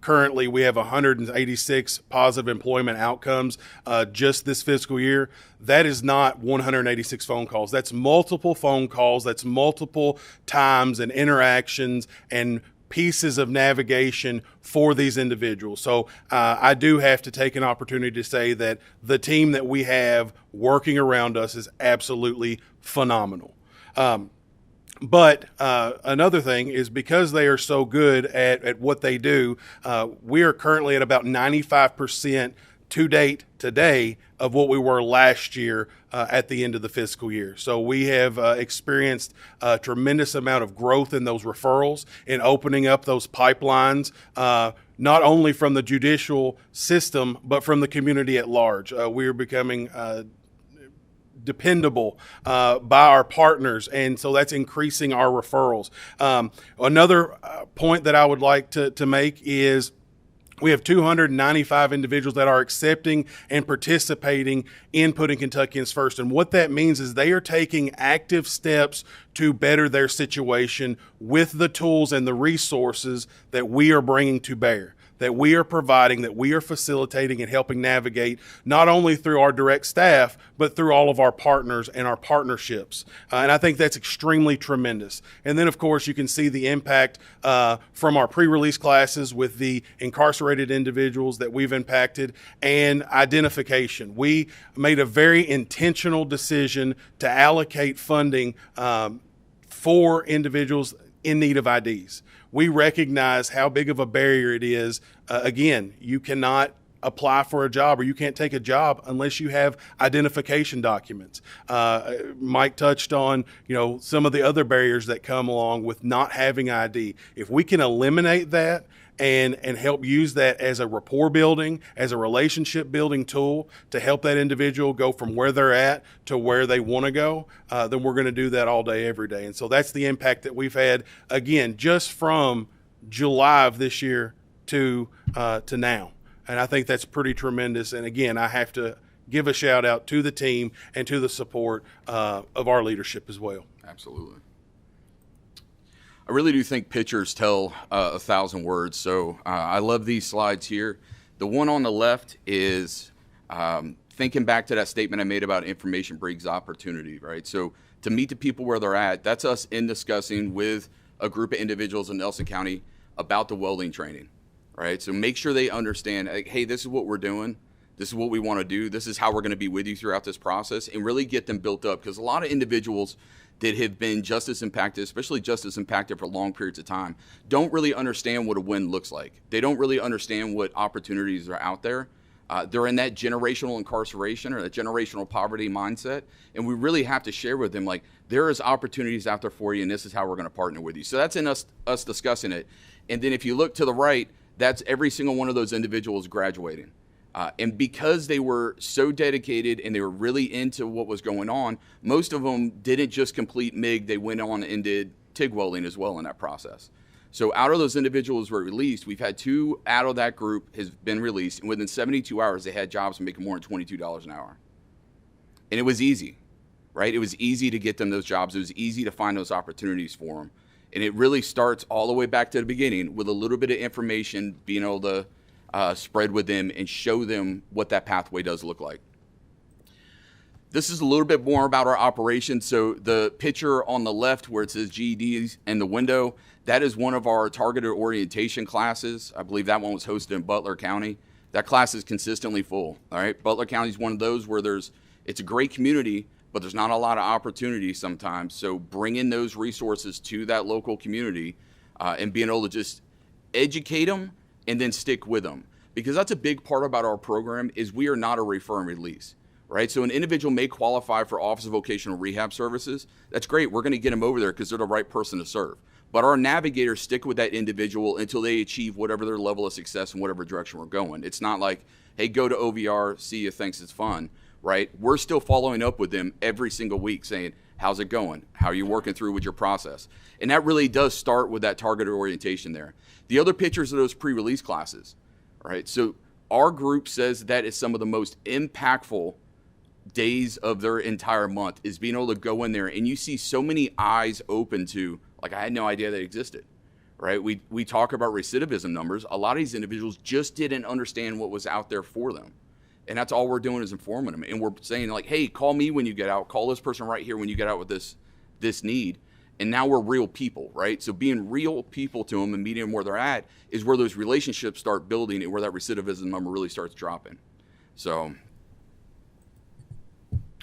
currently we have 186 positive employment outcomes just this fiscal year, that is not 186 phone calls. That's multiple phone calls. That's multiple times and interactions and pieces of navigation for these individuals. So I do have to take an opportunity to say that the team that we have working around us is absolutely phenomenal. But another thing is, because they are so good at what they do, we are currently at about 95% to date today of what we were last year at the end of the fiscal year. So we have experienced a tremendous amount of growth in those referrals and opening up those pipelines, not only from the judicial system, but from the community at large. We are becoming dependable by our partners, and so that's increasing our referrals. Another point that I would like to make is we have 295 individuals that are accepting and participating in Putting Kentuckians First. And what that means is they are taking active steps to better their situation with the tools and the resources that we are bringing to bear, that we are providing, that we are facilitating and helping navigate, not only through our direct staff, but through all of our partners and our partnerships. And I think that's extremely tremendous. And then, of course, you can see the impact from our pre-release classes with the incarcerated individuals that we've impacted, and identification. We made a very intentional decision to allocate funding for individuals in need of IDs. We recognize how big of a barrier it is. Again, you cannot apply for a job, or you can't take a job unless you have identification documents. Mike touched on, some of the other barriers that come along with not having ID. If we can eliminate that and help use that as a rapport building, as a relationship building tool to help that individual go from where they're at to where they want to go, then we're going to do that all day, every day. And so that's the impact that we've had, again, just from July of this year to now. And I think that's pretty tremendous. And again, I have to give a shout out to the team and to the support of our leadership as well. Absolutely. I really do think pictures tell 1,000 words. So I love these slides here. The one on the left is Thinking back to that statement I made about information breeds opportunity, right? So to meet the people where they're at, that's us in discussing with a group of individuals in Nelson County about the welding training, right? So make sure they understand, like, hey, this is what we're doing. This is what we want to do. This is how we're going to be with you throughout this process, and really get them built up, because a lot of individuals that have been just as impacted, especially just as impacted for long periods of time, don't really understand what a win looks like. They don't really understand what opportunities are out there. They're in that generational incarceration or that generational poverty mindset, and we really have to share with them, like, there is opportunities out there for you, and this is how we're going to partner with you. So that's in us discussing it. And then if you look to the right, that's every single one of those individuals graduating. And because they were so dedicated and they were really into what was going on, most of them didn't just complete MIG, they went on and did TIG welding as well in that process. So out of those individuals who were released, we've had 2 out of that group has been released, and within 72 hours, they had jobs making more than $22 an hour. And it was easy, right? It was easy to get them those jobs. It was easy to find those opportunities for them. And it really starts all the way back to the beginning with a little bit of information, being able to spread with them and show them what that pathway does look like. This is a little bit more about our operation. So the picture on the left where it says GEDs in the window, that is one of our targeted orientation classes. I believe that one was hosted in Butler County. That class is consistently full. All right, Butler County is one of those where it's a great community, but there's not a lot of opportunity sometimes. So bringing those resources to that local community and being able to just educate them and then stick with them. Because that's a big part about our program is we are not a refer and release, right? So an individual may qualify for Office of Vocational Rehab Services. That's great. We're going to get them over there because they're the right person to serve. But our navigators stick with that individual until they achieve whatever their level of success in whatever direction we're going. It's not like, hey, go to OVR, see you, thanks, it's fun, right? We're still following up with them every single week saying, how's it going? How are you working through with your process? And that really does start with that targeted orientation there. The other pictures of those pre-release classes, right? So our group says that is some of the most impactful days of their entire month is being able to go in there and you see so many eyes open to, like, I had no idea they existed, right? We talk about recidivism numbers. A lot of these individuals just didn't understand what was out there for them. And that's all we're doing is informing them. And we're saying, like, hey, call me when you get out. Call this person right here when you get out with this need. And now we're real people, right? So being real people to them and meeting them where they're at is where those relationships start building and where that recidivism number really starts dropping. So.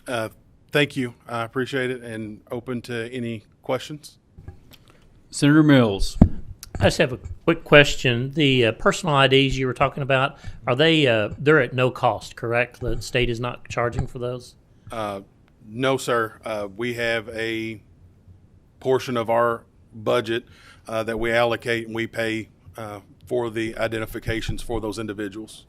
Thank you. I appreciate it and open to any questions. Senator Mills. I just have a quick question. The personal IDs you were talking about, are they, they're at no cost, correct? The state is not charging for those? No, sir. We have a portion of our budget that we allocate and we pay for the identifications for those individuals.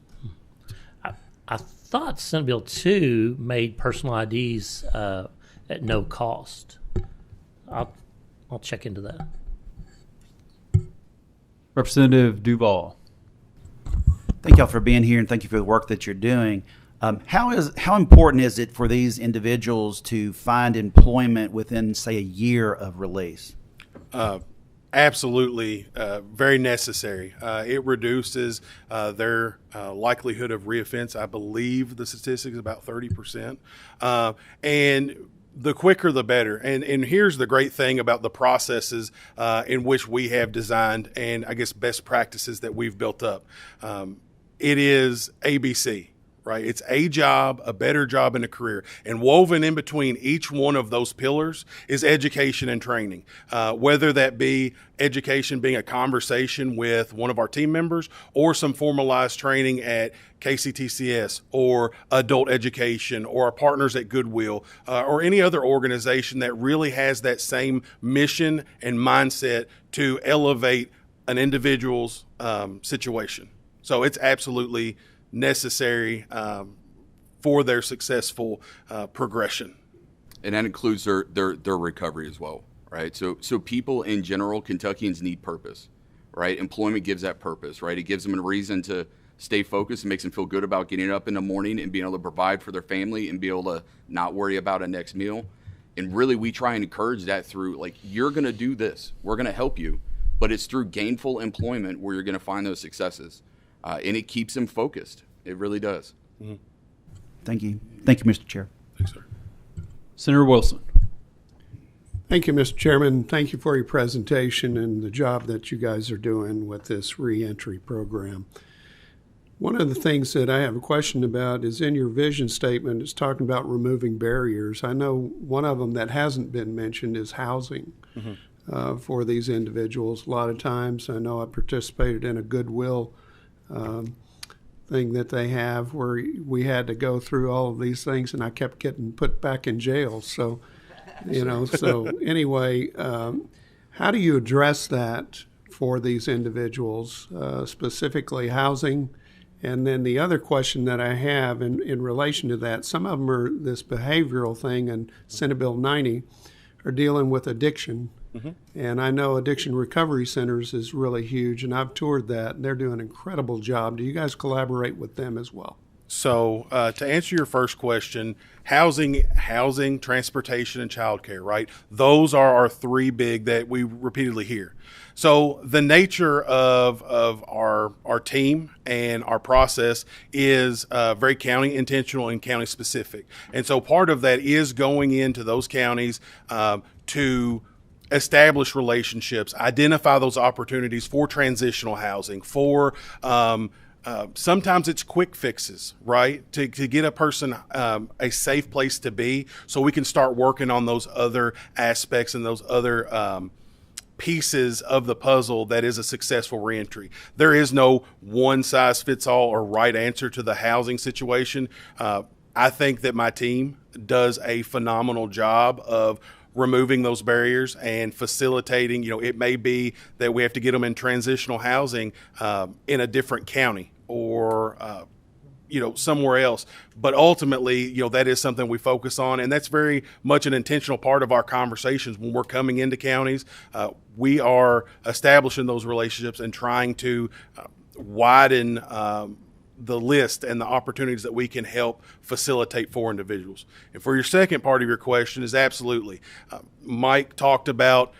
I thought Senate Bill 2 made personal IDs at no cost. I'll check into that. Representative Duval. Thank y'all for being here and thank you for the work that you're doing. How important is it for these individuals to find employment within, say, a year of release? Absolutely, very necessary. It reduces their likelihood of reoffense. I believe the statistic is about 30%. And the quicker the better. And here's the great thing about the processes in which we have designed and I guess best practices that we've built up. It is ABC. Right? It's a job, a better job, and a career. And woven in between each one of those pillars is education and training, whether that be education being a conversation with one of our team members or some formalized training at KCTCS or adult education or our partners at Goodwill or any other organization that really has that same mission and mindset to elevate an individual's situation. So it's absolutely necessary for their successful progression. And that includes their recovery as well, right? So people in general, Kentuckians need purpose, right? Employment gives that purpose, right? It gives them a reason to stay focused and makes them feel good about getting up in the morning and being able to provide for their family and be able to not worry about a next meal. And really we try and encourage that through, like, you're going to do this. We're going to help you. But it's through gainful employment where you're going to find those successes. And it keeps them focused. It really does. Mm-hmm. Thank you. Thank you, Mr. Chair. Thanks, sir. Senator Wilson. Thank you, Mr. Chairman. Thank you for your presentation and the job that you guys are doing with this reentry program. One of the things that I have a question about is in your vision statement, it's talking about removing barriers. I know one of them that hasn't been mentioned is housing for these individuals. A lot of times, I know I participated in a Goodwill thing that they have where we had to go through all of these things, and I kept getting put back in jail. So, so anyway, how do you address that for these individuals, specifically housing? And then the other question that I have in relation to that, some of them are this behavioral thing, and Senate Bill 90 are dealing with addiction. And I know addiction recovery centers is really huge, and I've toured that, and they're doing an incredible job. Do you guys collaborate with them as well? So to answer your first question, housing, transportation, and childcare, right? Those are our three big that we repeatedly hear. So the nature of our team and our process is very county intentional and county specific. And so part of that is going into those counties to establish relationships, identify those opportunities for transitional housing, for sometimes it's quick fixes, right? To get a person a safe place to be so we can start working on those other aspects and those other pieces of the puzzle that is a successful reentry. There is no one size fits all or right answer to the housing situation. I think that my team does a phenomenal job of removing those barriers and facilitating. It may be that we have to get them in transitional housing in a different county or somewhere else, but ultimately that is something we focus on, and that's very much an intentional part of our conversations when we're coming into counties. We are establishing those relationships and trying to widen the list and the opportunities that we can help facilitate for individuals. And for your second part of your question is absolutely. Mike talked about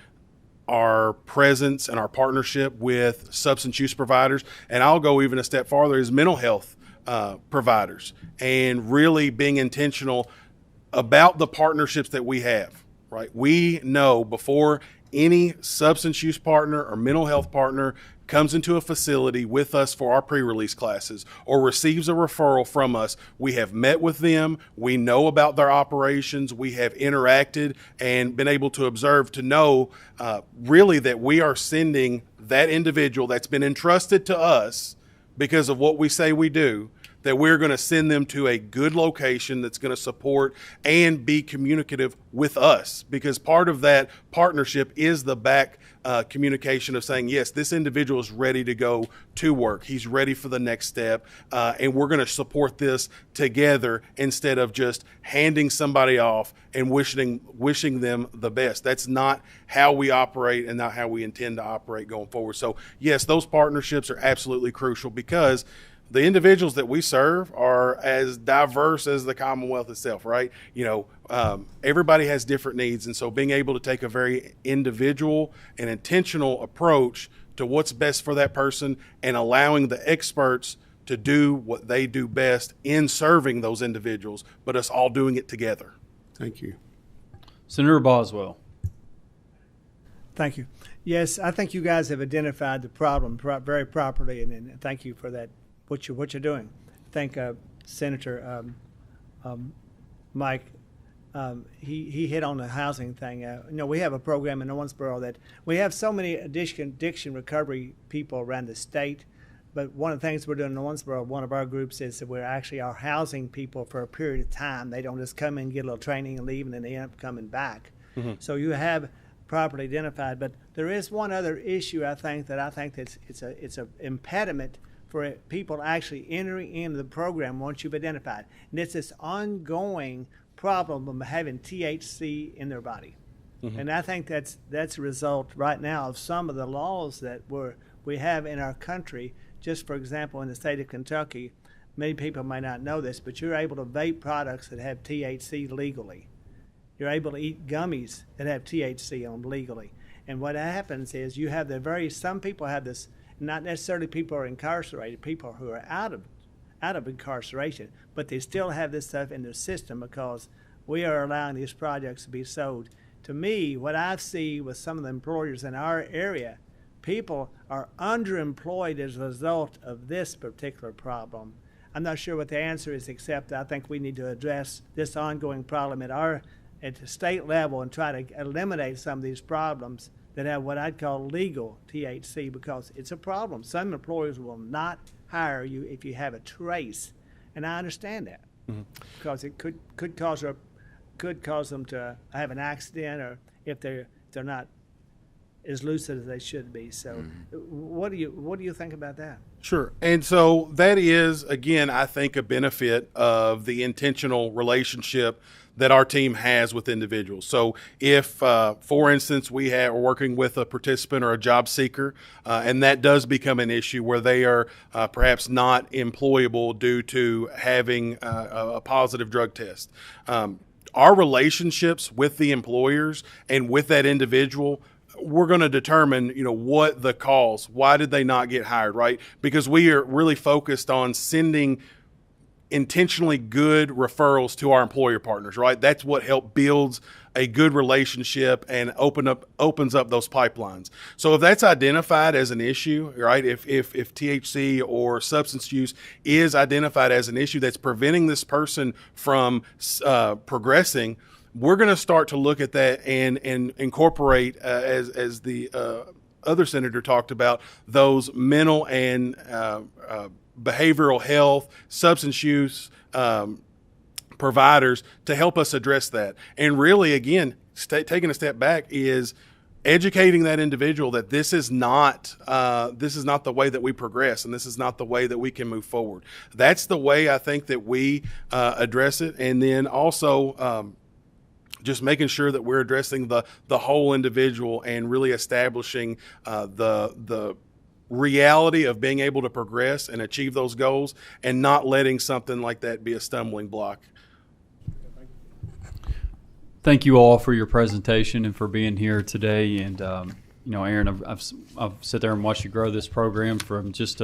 our presence and our partnership with substance use providers, and I'll go even a step farther is mental health providers, and really being intentional about the partnerships that we have, right? We know before any substance use partner or mental health partner comes into a facility with us for our pre-release classes or receives a referral from us, we have met with them, we know about their operations, we have interacted and been able to observe to know really that we are sending that individual that's been entrusted to us because of what we say we do, that we're going to send them to a good location that's going to support and be communicative with us, because part of that partnership is the back communication of saying, yes, this individual is ready to go to work. He's ready for the next step, and we're going to support this together instead of just handing somebody off and wishing them the best. That's not how we operate and not how we intend to operate going forward. So, yes, those partnerships are absolutely crucial because the individuals that we serve are as diverse as the Commonwealth itself, right? Everybody has different needs. And so being able to take a very individual and intentional approach to what's best for that person and allowing the experts to do what they do best in serving those individuals, but us all doing it together. Thank you. Senator Boswell. Thank you. Yes, I think you guys have identified the problem very properly, and thank you for that. What you're doing. I think Senator Mike, he hit on the housing thing. We have a program in Owensboro that we have so many addiction recovery people around the state, but one of the things we're doing in Owensboro, one of our groups is that we're actually are housing people for a period of time. They don't just come in, get a little training and leave, and then they end up coming back. Mm-hmm. So you have properly identified, but there is one other issue I think that it's a impediment for people actually entering into the program once you've identified. And it's this ongoing problem of having THC in their body. Mm-hmm. And I think that's a result right now of some of the laws that we have in our country. Just for example, in the state of Kentucky, many people may not know this, but you're able to vape products that have THC legally. You're able to eat gummies that have THC on legally. And what happens is you have some people have this. Not necessarily people who are incarcerated, people who are out out of incarceration, but they still have this stuff in their system because we are allowing these projects to be sold. To me, what I see with some of the employers in our area, people are underemployed as a result of this particular problem. I'm not sure what the answer is, except I think we need to address this ongoing problem at the state level and try to eliminate some of these problems that have what I'd call legal THC, because it's a problem. Some employers will not hire you if you have a trace, and I understand that because it could cause them to have an accident, or if they're not as lucid as they should be. So, what do you think about that? Sure. And so that is, again, I think a benefit of the intentional relationship that our team has with individuals. So if, for instance, we're working with a participant or a job seeker, and that does become an issue where they are perhaps not employable due to having a positive drug test. Our relationships with the employers and with that individual, we're going to determine, what the cause, why did they not get hired, right? Because we are really focused on sending intentionally good referrals to our employer partners, right? That's what builds a good relationship and opens up those pipelines. So if that's identified as an issue, right? If THC or substance use is identified as an issue that's preventing this person from progressing, we're going to start to look at that and incorporate, as the other senator talked about, those mental and behavioral health, substance use providers to help us address that. And really, again, taking a step back is educating that individual that this is not the way that we progress, and this is not the way that we can move forward. That's the way I think that we address it, and then also just making sure that we're addressing the whole individual and really establishing the reality of being able to progress and achieve those goals, and not letting something like that be a stumbling block. Thank you all for your presentation and for being here today. And Aaron, I've sat there and watched you grow this program from just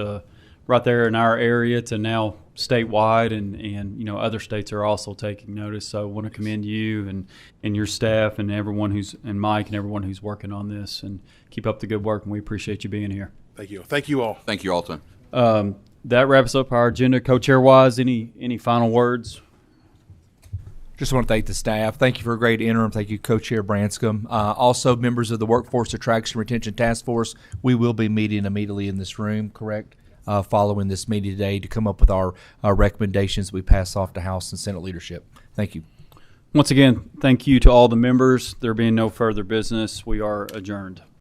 right there in our area to now statewide, and other states are also taking notice. So I want to commend you and your staff and Mike and everyone who's working on this, and keep up the good work. And we appreciate you being here. Thank you. Thank you all. Thank you all, Tim. That wraps up our agenda. Co-chair wise, any final words? Just want to thank the staff. Thank you for a great interim. Thank you, Co-Chair Branscombe. Also, members of the Workforce Attraction Retention Task Force, we will be meeting immediately in this room, correct? Following this meeting today to come up with our recommendations we pass off to House and Senate leadership. Thank you. Once again, thank you to all the members. There being no further business, we are adjourned.